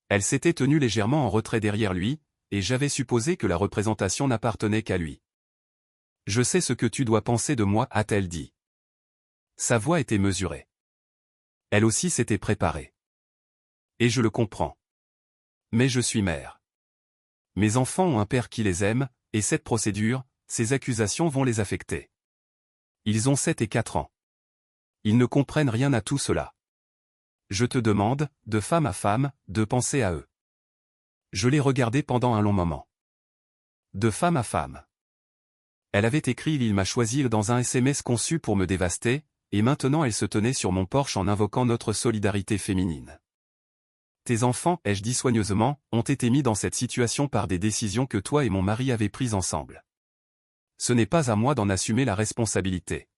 Elle s'était tenue légèrement en retrait derrière lui, et j'avais supposé que la représentation n'appartenait qu'à lui. Je sais ce que tu dois penser de moi, a-t-elle dit. Sa voix était mesurée. Elle aussi s'était préparée. Et je le comprends. Mais je suis mère. Mes enfants ont un père qui les aime, et cette procédure, ces accusations vont les affecter. Ils ont 7 et 4 ans. Ils ne comprennent rien à tout cela. Je te demande, de femme à femme, de penser à eux. Je l'ai regardé pendant un long moment. De femme à femme. Elle avait écrit « Il m'a choisi » dans un SMS conçu pour me dévaster, et maintenant elle se tenait sur mon porche en invoquant notre solidarité féminine. Tes enfants, ai-je dit soigneusement, ont été mis dans cette situation par des décisions que toi et mon mari avez prises ensemble. Ce n'est pas à moi d'en assumer la responsabilité.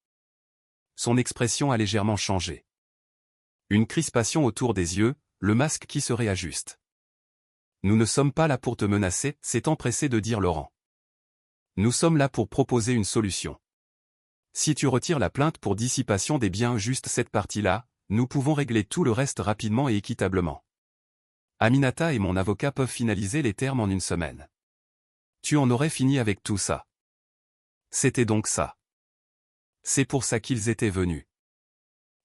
Son expression a légèrement changé. Une crispation autour des yeux, le masque qui se réajuste. Nous ne sommes pas là pour te menacer, s'est empressé de dire Laurent. Nous sommes là pour proposer une solution. Si tu retires la plainte pour dissipation des biens, juste cette partie-là, nous pouvons régler tout le reste rapidement et équitablement. Aminata et mon avocat peuvent finaliser les termes en une semaine. Tu en aurais fini avec tout ça. C'était donc ça. C'est pour ça qu'ils étaient venus.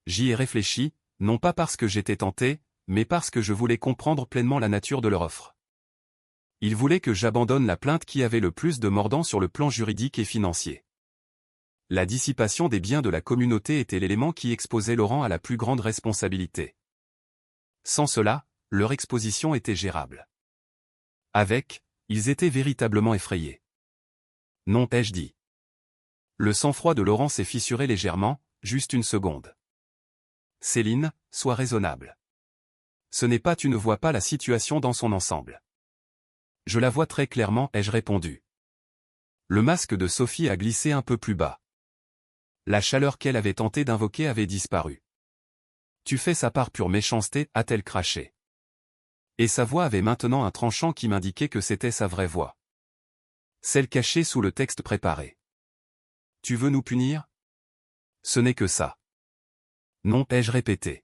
J'y ai réfléchi, non pas parce que j'étais tenté, mais parce que je voulais comprendre pleinement la nature de leur offre. Ils voulaient que j'abandonne la plainte qui avait le plus de mordant sur le plan juridique et financier. La dissipation des biens de la communauté était l'élément qui exposait Laurent à la plus grande responsabilité. Sans cela, leur exposition était gérable. Avec, ils étaient véritablement effrayés. Non, ai-je dit. Le sang-froid de Laurent s'est fissuré légèrement, juste une seconde. Céline, sois raisonnable. Ce n'est pas tu ne vois pas la situation dans son ensemble. Je la vois très clairement, ai-je répondu. Le masque de Sophie a glissé un peu plus bas. La chaleur qu'elle avait tenté d'invoquer avait disparu. Tu fais ça par pure méchanceté, a-t-elle craché. Et sa voix avait maintenant un tranchant qui m'indiquait que c'était sa vraie voix. Celle cachée sous le texte préparé. Tu veux nous punir? Ce n'est que ça. Non, ai-je répété.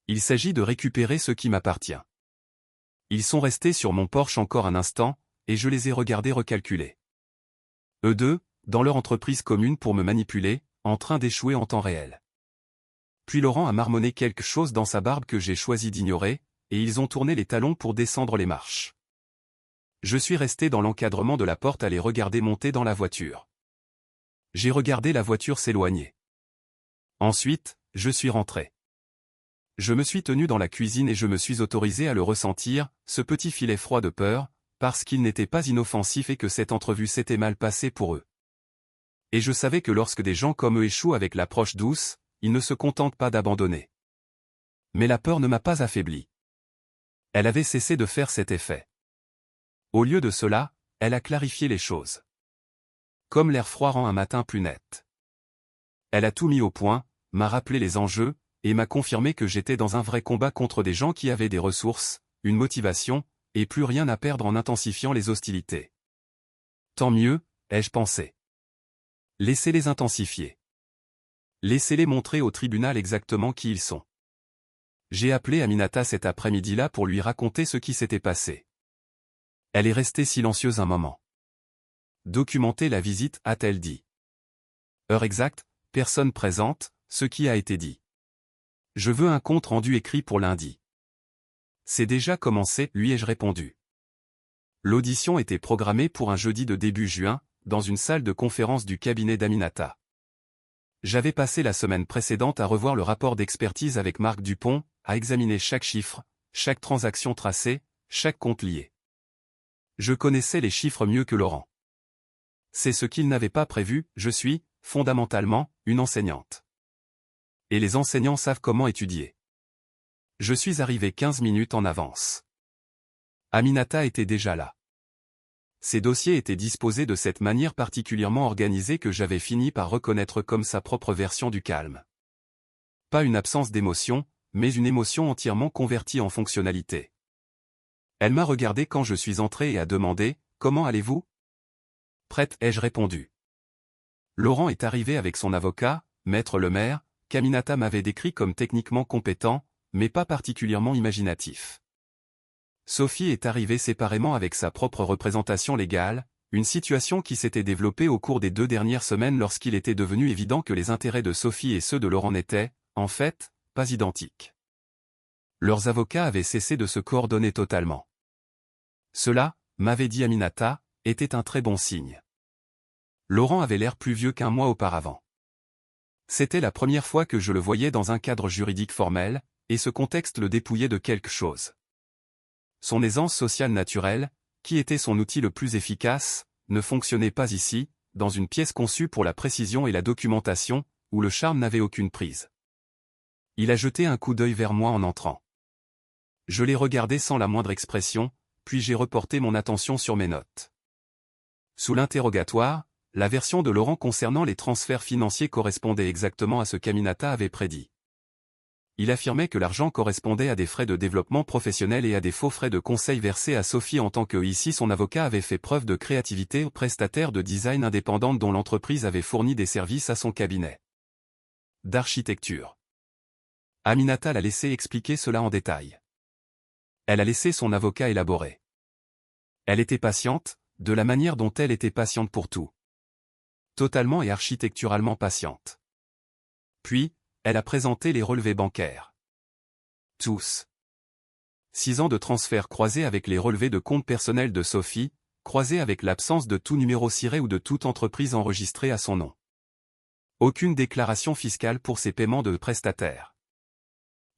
Il s'agit de récupérer ce qui m'appartient. Ils sont restés sur mon porche encore un instant, et je les ai regardés recalculer. Eux deux, dans leur entreprise commune pour me manipuler, en train d'échouer en temps réel. Puis Laurent a marmonné quelque chose dans sa barbe que j'ai choisi d'ignorer, et ils ont tourné les talons pour descendre les marches. Je suis resté dans l'encadrement de la porte à les regarder monter dans la voiture. J'ai regardé la voiture s'éloigner. Ensuite, je suis rentré. Je me suis tenu dans la cuisine et je me suis autorisé à le ressentir, ce petit filet froid de peur, parce qu'il n'était pas inoffensif et que cette entrevue s'était mal passée pour eux. Et je savais que lorsque des gens comme eux échouent avec l'approche douce, ils ne se contentent pas d'abandonner. Mais la peur ne m'a pas affaibli. Elle avait cessé de faire cet effet. Au lieu de cela, elle a clarifié les choses. Comme l'air froid rend un matin plus net. Elle a tout mis au point, m'a rappelé les enjeux, et m'a confirmé que j'étais dans un vrai combat contre des gens qui avaient des ressources, une motivation, et plus rien à perdre en intensifiant les hostilités. Tant mieux, ai-je pensé. Laissez-les intensifier. Laissez-les montrer au tribunal exactement qui ils sont. J'ai appelé Aminata cet après-midi-là pour lui raconter ce qui s'était passé. Elle est restée silencieuse un moment. Documenter la visite, a-t-elle dit. Heure exacte, personne présente, ce qui a été dit. Je veux un compte rendu écrit pour lundi. C'est déjà commencé, lui ai-je répondu. L'audition était programmée pour un jeudi de début juin, dans une salle de conférence du cabinet d'Aminata. J'avais passé la semaine précédente à revoir le rapport d'expertise avec Marc Dupont, à examiner chaque chiffre, chaque transaction tracée, chaque compte lié. Je connaissais les chiffres mieux que Laurent. C'est ce qu'il n'avait pas prévu, je suis, fondamentalement, une enseignante. Et les enseignants savent comment étudier. Je suis arrivé 15 minutes en avance. Aminata était déjà là. Ses dossiers étaient disposés de cette manière particulièrement organisée que j'avais fini par reconnaître comme sa propre version du calme. Pas une absence d'émotion, mais une émotion entièrement convertie en fonctionnalité. Elle m'a regardé quand je suis entré et a demandé « Comment allez-vous » Prête, ai-je répondu. Laurent est arrivé avec son avocat, Maître Lemaire, qu'Aminata m'avait décrit comme techniquement compétent, mais pas particulièrement imaginatif. Sophie est arrivée séparément avec sa propre représentation légale, une situation qui s'était développée au cours des 2 dernières semaines lorsqu'il était devenu évident que les intérêts de Sophie et ceux de Laurent n'étaient, en fait, pas identiques. Leurs avocats avaient cessé de se coordonner totalement. Cela, m'avait dit Aminata, était un très bon signe. Laurent avait l'air plus vieux qu'1 mois auparavant. C'était la première fois que je le voyais dans un cadre juridique formel, et ce contexte le dépouillait de quelque chose. Son aisance sociale naturelle, qui était son outil le plus efficace, ne fonctionnait pas ici, dans une pièce conçue pour la précision et la documentation, où le charme n'avait aucune prise. Il a jeté un coup d'œil vers moi en entrant. Je l'ai regardé sans la moindre expression, puis j'ai reporté mon attention sur mes notes. Sous l'interrogatoire, la version de Laurent concernant les transferts financiers correspondait exactement à ce qu'Aminata avait prédit. Il affirmait que l'argent correspondait à des frais de développement professionnel et à des faux frais de conseil versés à Sophie en tant que ici son avocat avait fait preuve de créativité au prestataire de design indépendante dont l'entreprise avait fourni des services à son cabinet d'architecture. Aminata l'a laissé expliquer cela en détail. Elle a laissé son avocat élaborer. Elle était patiente, de la manière dont elle était patiente pour tout. Totalement et architecturalement patiente. Puis, elle a présenté les relevés bancaires. Tous. 6 ans de transfert croisés avec les relevés de compte personnel de Sophie, croisés avec l'absence de tout numéro ciré ou de toute entreprise enregistrée à son nom. Aucune déclaration fiscale pour ses paiements de prestataires.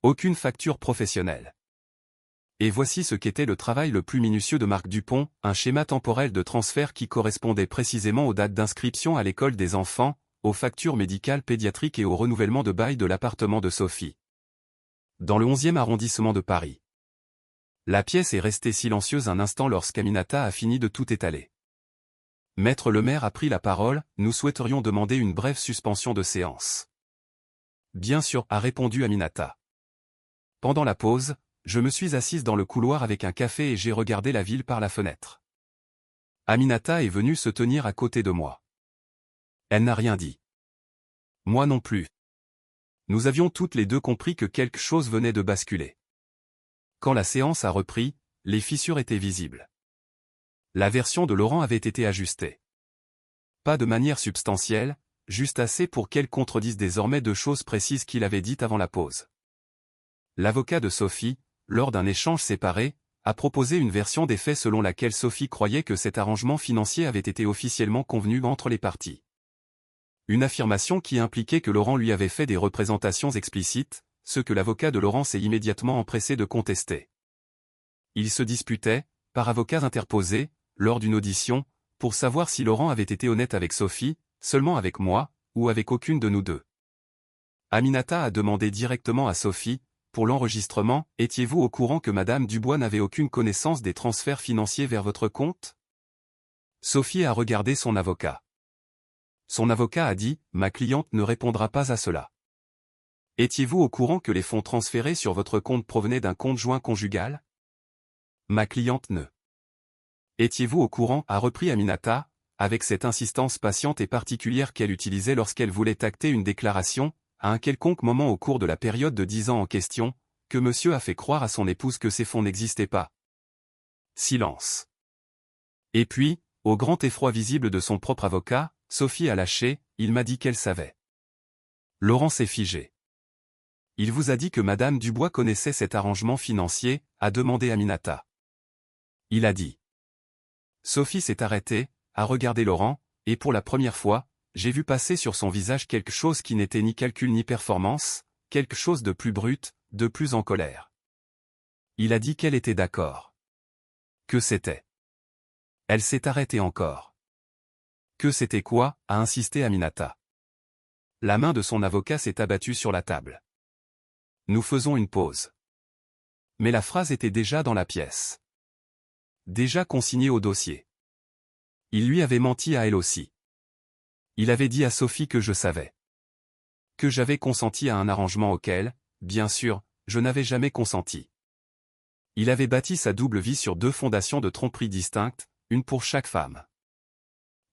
Aucune facture professionnelle. Et voici ce qu'était le travail le plus minutieux de Marc Dupont, un schéma temporel de transfert qui correspondait précisément aux dates d'inscription à l'école des enfants, aux factures médicales pédiatriques et au renouvellement de bail de l'appartement de Sophie. Dans le 11e arrondissement de Paris. La pièce est restée silencieuse un instant lorsqu'Aminata a fini de tout étaler. Maître Lemaire a pris la parole, nous souhaiterions demander une brève suspension de séance. Bien sûr, a répondu Aminata. Pendant la pause, Je me suis assise dans le couloir avec un café et j'ai regardé la ville par la fenêtre. Aminata est venue se tenir à côté de moi. Elle n'a rien dit. Moi non plus. Nous avions toutes les deux compris que quelque chose venait de basculer. Quand la séance a repris, les fissures étaient visibles. La version de Laurent avait été ajustée. Pas de manière substantielle, juste assez pour qu'elle contredise désormais deux choses précises qu'il avait dites avant la pause. L'avocat de Sophie, lors d'un échange séparé, a proposé une version des faits selon laquelle Sophie croyait que cet arrangement financier avait été officiellement convenu entre les parties. Une affirmation qui impliquait que Laurent lui avait fait des représentations explicites, ce que l'avocat de Laurent s'est immédiatement empressé de contester. Il se disputait, par avocats interposés, lors d'une audition, pour savoir si Laurent avait été honnête avec Sophie, seulement avec moi, ou avec aucune de nous deux. Aminata a demandé directement à Sophie, pour l'enregistrement, « Étiez-vous au courant que Madame Dubois n'avait aucune connaissance des transferts financiers vers votre compte ?» Sophie a regardé son avocat. Son avocat a dit, « Ma cliente ne répondra pas à cela. » Étiez-vous au courant que les fonds transférés sur votre compte provenaient d'un compte joint conjugal? Ma cliente ne. Étiez-vous au courant, a repris Aminata, avec cette insistance patiente et particulière qu'elle utilisait lorsqu'elle voulait acter une déclaration, à un quelconque moment au cours de la période de 10 ans en question, que monsieur a fait croire à son épouse que ces fonds n'existaient pas. Silence. Et puis, au grand effroi visible de son propre avocat, Sophie a lâché, il m'a dit qu'elle savait. Laurent s'est figé. Il vous a dit que Madame Dubois connaissait cet arrangement financier, a demandé Aminata. Il a dit. Sophie s'est arrêtée, a regardé Laurent, et pour la première fois, j'ai vu passer sur son visage quelque chose qui n'était ni calcul ni performance, quelque chose de plus brut, de plus en colère. Il a dit qu'elle était d'accord. Que c'était? Elle s'est arrêtée encore. Que c'était quoi, a insisté Aminata. La main de son avocat s'est abattue sur la table. Nous faisons une pause. Mais la phrase était déjà dans la pièce. Déjà consignée au dossier. Il lui avait menti à elle aussi. Il avait dit à Sophie que je savais. Que j'avais consenti à un arrangement auquel, bien sûr, je n'avais jamais consenti. Il avait bâti sa double vie sur deux fondations de tromperie distinctes, une pour chaque femme.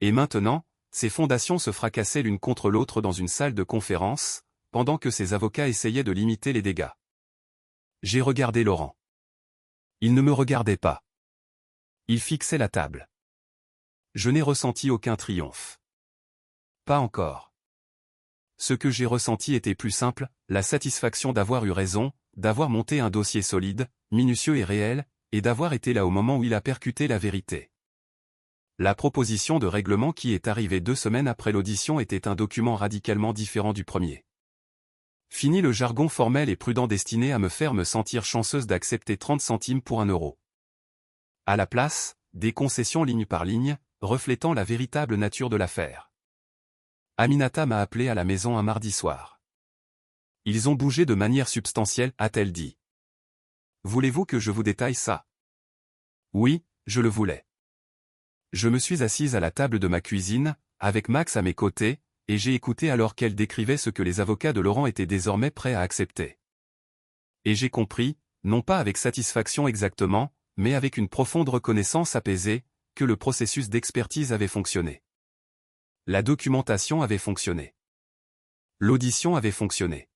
Et maintenant, ces fondations se fracassaient l'une contre l'autre dans une salle de conférence, pendant que ses avocats essayaient de limiter les dégâts. J'ai regardé Laurent. Il ne me regardait pas. Il fixait la table. Je n'ai ressenti aucun triomphe. Pas encore. Ce que j'ai ressenti était plus simple, la satisfaction d'avoir eu raison, d'avoir monté un dossier solide, minutieux et réel, et d'avoir été là au moment où il a percuté la vérité. La proposition de règlement qui est arrivée 2 semaines après l'audition était un document radicalement différent du premier. Fini le jargon formel et prudent destiné à me faire me sentir chanceuse d'accepter 30 centimes pour 1 euro. À la place, des concessions ligne par ligne, reflétant la véritable nature de l'affaire. Aminata m'a appelé à la maison un mardi soir. Ils ont bougé de manière substantielle, a-t-elle dit. Voulez-vous que je vous détaille ça? Oui, je le voulais. Je me suis assise à la table de ma cuisine, avec Max à mes côtés, et j'ai écouté alors qu'elle décrivait ce que les avocats de Laurent étaient désormais prêts à accepter. Et j'ai compris, non pas avec satisfaction exactement, mais avec une profonde reconnaissance apaisée, que le processus d'expertise avait fonctionné. La documentation avait fonctionné. L'audition avait fonctionné.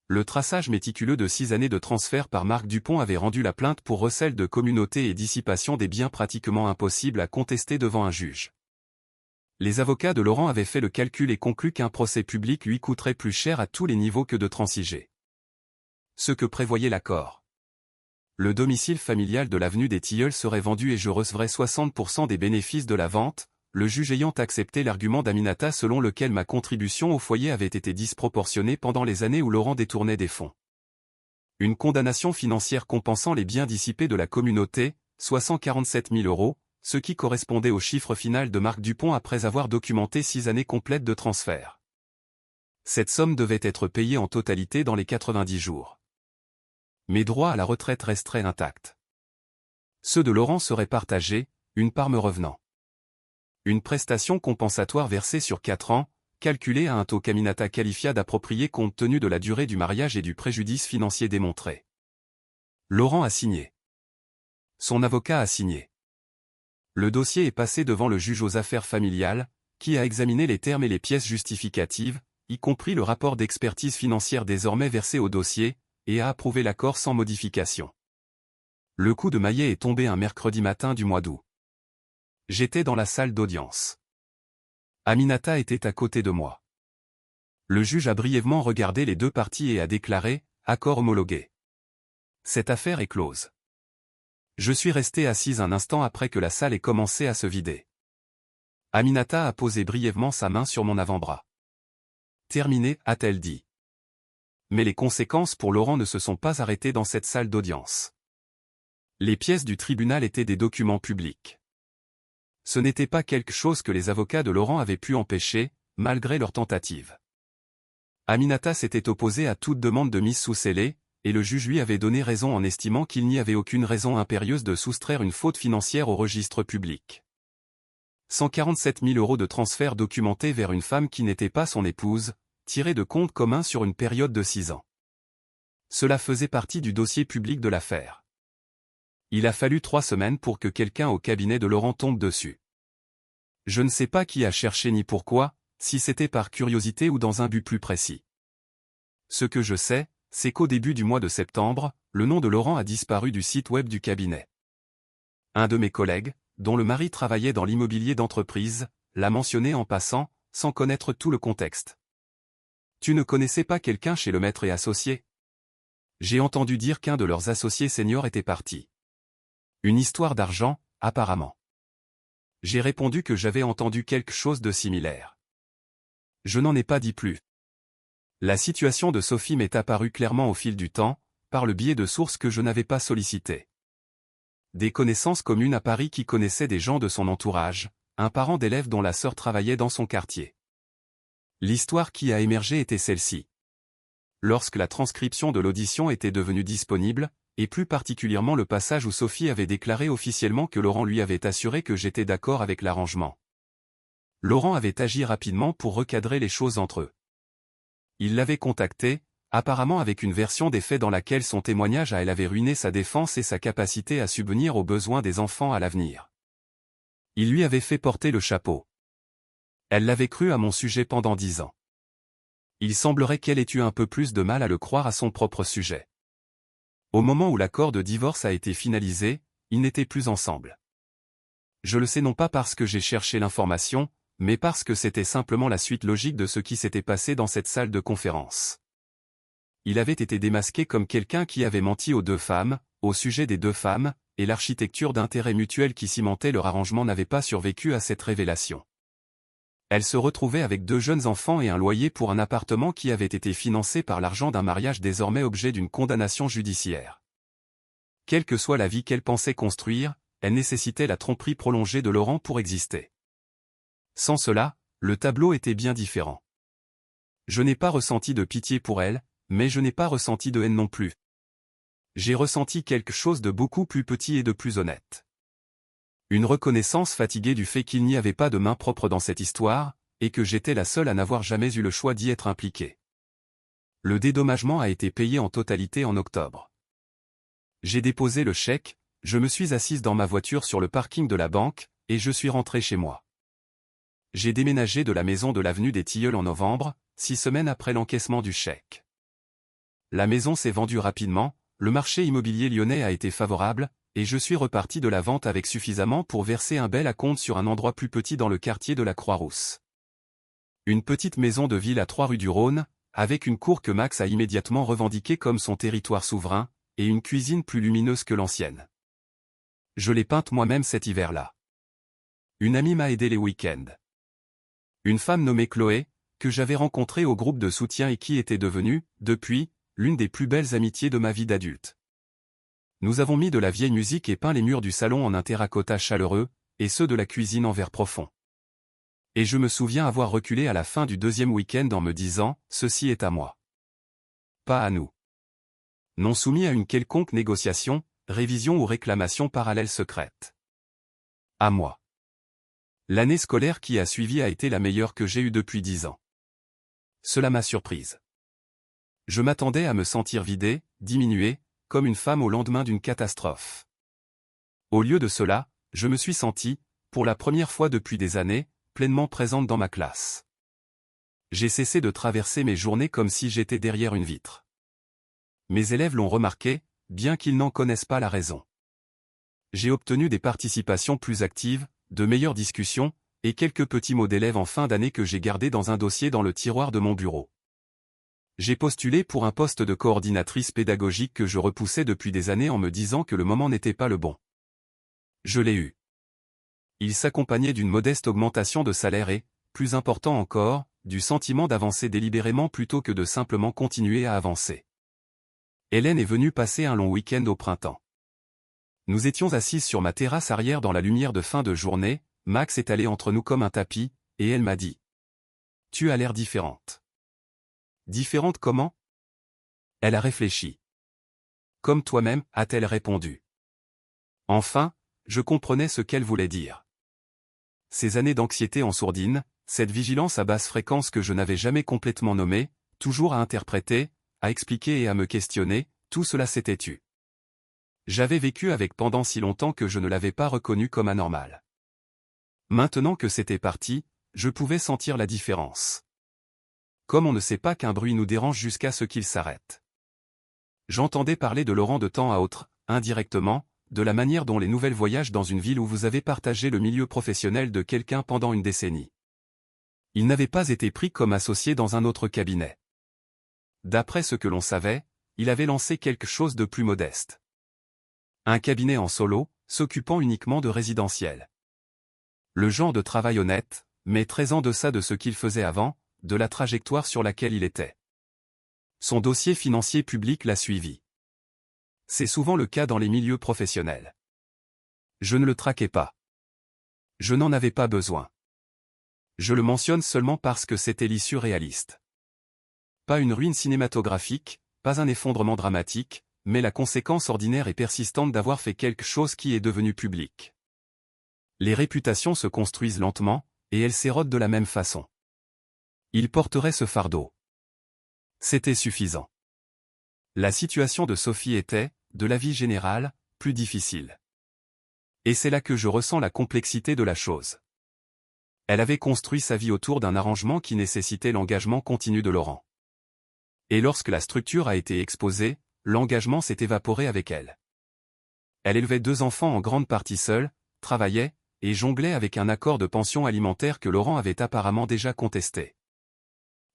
Le traçage méticuleux de 6 années de transfert par Marc Dupont avait rendu la plainte pour recel de communauté et dissipation des biens pratiquement impossible à contester devant un juge. Les avocats de Laurent avaient fait le calcul et conclu qu'un procès public lui coûterait plus cher à tous les niveaux que de transiger. Ce que prévoyait l'accord. Le domicile familial de l'avenue des Tilleuls serait vendu et je recevrais 60% des bénéfices de la vente, le juge ayant accepté l'argument d'Aminata selon lequel ma contribution au foyer avait été disproportionnée pendant les années où Laurent détournait des fonds. Une condamnation financière compensant les biens dissipés de la communauté, soit 147 000 €, ce qui correspondait au chiffre final de Marc Dupont après avoir documenté 6 années complètes de transfert. Cette somme devait être payée en totalité dans les 90 jours. Mes droits à la retraite resteraient intacts. Ceux de Laurent seraient partagés, une part me revenant. Une prestation compensatoire versée sur 4 ans, calculée à un taux qu'Aminata qualifia d'approprié compte tenu de la durée du mariage et du préjudice financier démontré. Laurent a signé. Son avocat a signé. Le dossier est passé devant le juge aux affaires familiales, qui a examiné les termes et les pièces justificatives, y compris le rapport d'expertise financière désormais versé au dossier, et a approuvé l'accord sans modification. Le coup de maillet est tombé un mercredi matin du mois d'août. J'étais dans la salle d'audience. Aminata était à côté de moi. Le juge a brièvement regardé les deux parties et a déclaré « Accord homologué ». Cette affaire est close. Je suis resté assise un instant après que la salle ait commencé à se vider. Aminata a posé brièvement sa main sur mon avant-bras. « Terminé », a-t-elle dit. Mais les conséquences pour Laurent ne se sont pas arrêtées dans cette salle d'audience. Les pièces du tribunal étaient des documents publics. Ce n'était pas quelque chose que les avocats de Laurent avaient pu empêcher, malgré leur tentative. Aminata s'était opposée à toute demande de mise sous scellé, et le juge lui avait donné raison en estimant qu'il n'y avait aucune raison impérieuse de soustraire une faute financière au registre public. 147 000 € de transfert documenté vers une femme qui n'était pas son épouse, tiré de compte commun sur une période de 6 ans. Cela faisait partie du dossier public de l'affaire. Il a fallu 3 semaines pour que quelqu'un au cabinet de Laurent tombe dessus. Je ne sais pas qui a cherché ni pourquoi, si c'était par curiosité ou dans un but plus précis. Ce que je sais, c'est qu'au début du mois de septembre, le nom de Laurent a disparu du site web du cabinet. Un de mes collègues, dont le mari travaillait dans l'immobilier d'entreprise, l'a mentionné en passant, sans connaître tout le contexte. « Tu ne connaissais pas quelqu'un chez le maître et associé ? J'ai entendu dire qu'un de leurs associés seniors était parti. Une histoire d'argent, apparemment. » J'ai répondu que j'avais entendu quelque chose de similaire. Je n'en ai pas dit plus. La situation de Sophie m'est apparue clairement au fil du temps, par le biais de sources que je n'avais pas sollicitées. Des connaissances communes à Paris qui connaissaient des gens de son entourage, un parent d'élève dont la sœur travaillait dans son quartier. L'histoire qui a émergé était celle-ci. Lorsque la transcription de l'audition était devenue disponible, et plus particulièrement le passage où Sophie avait déclaré officiellement que Laurent lui avait assuré que j'étais d'accord avec l'arrangement. Laurent avait agi rapidement pour recadrer les choses entre eux. Il l'avait contacté, apparemment avec une version des faits dans laquelle son témoignage à elle avait ruiné sa défense et sa capacité à subvenir aux besoins des enfants à l'avenir. Il lui avait fait porter le chapeau. Elle l'avait cru à mon sujet pendant 10 ans. Il semblerait qu'elle ait eu un peu plus de mal à le croire à son propre sujet. Au moment où l'accord de divorce a été finalisé, ils n'étaient plus ensemble. Je le sais non pas parce que j'ai cherché l'information, mais parce que c'était simplement la suite logique de ce qui s'était passé dans cette salle de conférence. Il avait été démasqué comme quelqu'un qui avait menti aux 2 femmes, au sujet des 2 femmes, et l'architecture d'intérêt mutuel qui cimentait leur arrangement n'avait pas survécu à cette révélation. Elle se retrouvait avec 2 jeunes enfants et un loyer pour un appartement qui avait été financé par l'argent d'un mariage désormais objet d'une condamnation judiciaire. Quelle que soit la vie qu'elle pensait construire, elle nécessitait la tromperie prolongée de Laurent pour exister. Sans cela, le tableau était bien différent. Je n'ai pas ressenti de pitié pour elle, mais je n'ai pas ressenti de haine non plus. J'ai ressenti quelque chose de beaucoup plus petit et de plus honnête. Une reconnaissance fatiguée du fait qu'il n'y avait pas de main propre dans cette histoire, et que j'étais la seule à n'avoir jamais eu le choix d'y être impliquée. Le dédommagement a été payé en totalité en octobre. J'ai déposé le chèque, je me suis assise dans ma voiture sur le parking de la banque, et je suis rentré chez moi. J'ai déménagé de la maison de l'avenue des Tilleuls en novembre, 6 semaines après l'encaissement du chèque. La maison s'est vendue rapidement, le marché immobilier lyonnais a été favorable, et je suis reparti de la vente avec suffisamment pour verser un bel acompte sur un endroit plus petit dans le quartier de la Croix-Rousse. Une petite maison de ville à 3 rue du Rhône, avec une cour que Max a immédiatement revendiquée comme son territoire souverain, et une cuisine plus lumineuse que l'ancienne. Je l'ai peinte moi-même cet hiver-là. Une amie m'a aidé les week-ends. Une femme nommée Chloé, que j'avais rencontrée au groupe de soutien et qui était devenue, depuis, l'une des plus belles amitiés de ma vie d'adulte. Nous avons mis de la vieille musique et peint les murs du salon en un terracotta chaleureux, et ceux de la cuisine en verre profond. Et je me souviens avoir reculé à la fin du 2e week-end en me disant « Ceci est à moi. Pas à nous. » Non soumis à une quelconque négociation, révision ou réclamation parallèle secrète. À moi. L'année scolaire qui a suivi a été la meilleure que j'ai eue depuis 10 ans. Cela m'a surprise. Je m'attendais à me sentir vidé, diminué, comme une femme au lendemain d'une catastrophe. Au lieu de cela, je me suis sentie, pour la première fois depuis des années, pleinement présente dans ma classe. J'ai cessé de traverser mes journées comme si j'étais derrière une vitre. Mes élèves l'ont remarqué, bien qu'ils n'en connaissent pas la raison. J'ai obtenu des participations plus actives, de meilleures discussions, et quelques petits mots d'élèves en fin d'année que j'ai gardés dans un dossier dans le tiroir de mon bureau. J'ai postulé pour un poste de coordinatrice pédagogique que je repoussais depuis des années en me disant que le moment n'était pas le bon. Je l'ai eu. Il s'accompagnait d'une modeste augmentation de salaire et, plus important encore, du sentiment d'avancer délibérément plutôt que de simplement continuer à avancer. Hélène est venue passer un long week-end au printemps. Nous étions assises sur ma terrasse arrière dans la lumière de fin de journée, Max est allé entre nous comme un tapis, et elle m'a dit « Tu as l'air différente. » Différente comment? Elle a réfléchi. Comme toi-même, a-t-elle répondu. Enfin, je comprenais ce qu'elle voulait dire. Ces années d'anxiété en sourdine, cette vigilance à basse fréquence que je n'avais jamais complètement nommée, toujours à interpréter, à expliquer et à me questionner, tout cela s'était tu. J'avais vécu avec pendant si longtemps que je ne l'avais pas reconnu comme anormal. Maintenant que c'était parti, je pouvais sentir la différence. Comme on ne sait pas qu'un bruit nous dérange jusqu'à ce qu'il s'arrête. J'entendais parler de Laurent de temps à autre, indirectement, de la manière dont les nouvelles voyagent dans une ville où vous avez partagé le milieu professionnel de quelqu'un pendant une décennie. Il n'avait pas été pris comme associé dans un autre cabinet. D'après ce que l'on savait, il avait lancé quelque chose de plus modeste. Un cabinet en solo, s'occupant uniquement de résidentiel. Le genre de travail honnête, mais très en deçà de ce qu'il faisait avant, de la trajectoire sur laquelle il était. Son dossier financier public l'a suivi. C'est souvent le cas dans les milieux professionnels. Je ne le traquais pas. Je n'en avais pas besoin. Je le mentionne seulement parce que c'était l'issue réaliste. Pas une ruine cinématographique, pas un effondrement dramatique, mais la conséquence ordinaire et persistante d'avoir fait quelque chose qui est devenu public. Les réputations se construisent lentement, et elles s'érodent de la même façon. Il porterait ce fardeau. C'était suffisant. La situation de Sophie était, de l'avis général, plus difficile. Et c'est là que je ressens la complexité de la chose. Elle avait construit sa vie autour d'un arrangement qui nécessitait l'engagement continu de Laurent. Et lorsque la structure a été exposée, l'engagement s'est évaporé avec elle. Elle élevait 2 enfants en grande partie seule, travaillait, et jonglait avec un accord de pension alimentaire que Laurent avait apparemment déjà contesté.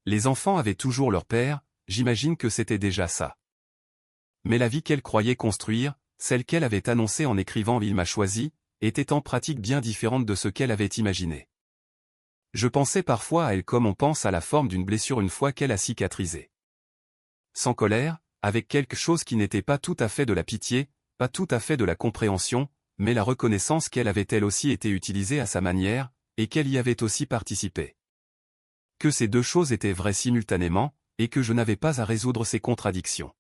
Les enfants avaient toujours leur père, j'imagine que c'était déjà ça. Mais la vie qu'elle croyait construire, celle qu'elle avait annoncée en écrivant « Il m'a choisi », était en pratique bien différente de ce qu'elle avait imaginé. Je pensais parfois à elle comme on pense à la forme d'une blessure une fois qu'elle a cicatrisé. Sans colère, avec quelque chose qui n'était pas tout à fait de la pitié, pas tout à fait de la compréhension, mais la reconnaissance qu'elle avait elle aussi été utilisée à sa manière, et qu'elle y avait aussi participé. Que ces deux choses étaient vraies simultanément, et que je n'avais pas à résoudre ces contradictions.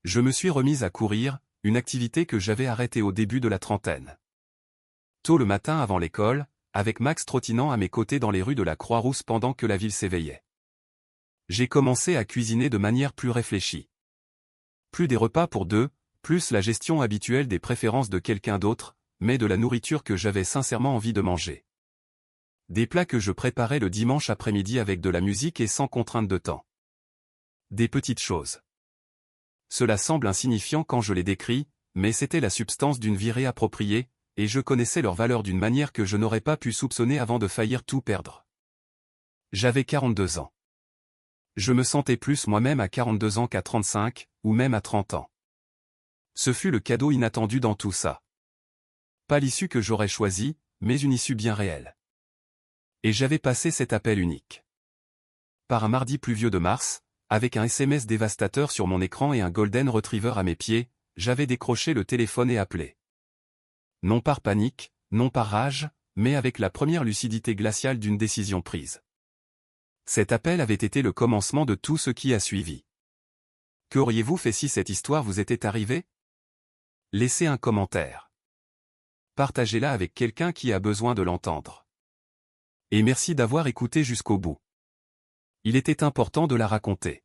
Je me suis remise à courir, une activité que j'avais arrêtée au début de la trentaine. Tôt le matin avant l'école, avec Max trottinant à mes côtés dans les rues de la Croix-Rousse pendant que la ville s'éveillait. J'ai commencé à cuisiner de manière plus réfléchie. Plus des repas pour 2, plus la gestion habituelle des préférences de quelqu'un d'autre, mais de la nourriture que j'avais sincèrement envie de manger. Des plats que je préparais le dimanche après-midi avec de la musique et sans contrainte de temps. Des petites choses. Cela semble insignifiant quand je les décris, mais c'était la substance d'une vie réappropriée, et je connaissais leur valeur d'une manière que je n'aurais pas pu soupçonner avant de faillir tout perdre. J'avais 42 ans. Je me sentais plus moi-même à 42 ans qu'à 35, ou même à 30 ans. Ce fut le cadeau inattendu dans tout ça. Pas l'issue que j'aurais choisie, mais une issue bien réelle. Et j'avais passé cet appel unique. Par un mardi pluvieux de mars, avec un SMS dévastateur sur mon écran et un Golden Retriever à mes pieds, j'avais décroché le téléphone et appelé. Non par panique, non par rage, mais avec la première lucidité glaciale d'une décision prise. Cet appel avait été le commencement de tout ce qui a suivi. Qu'auriez-vous fait si cette histoire vous était arrivée? Laissez un commentaire. Partagez-la avec quelqu'un qui a besoin de l'entendre. Et merci d'avoir écouté jusqu'au bout. Il était important de la raconter.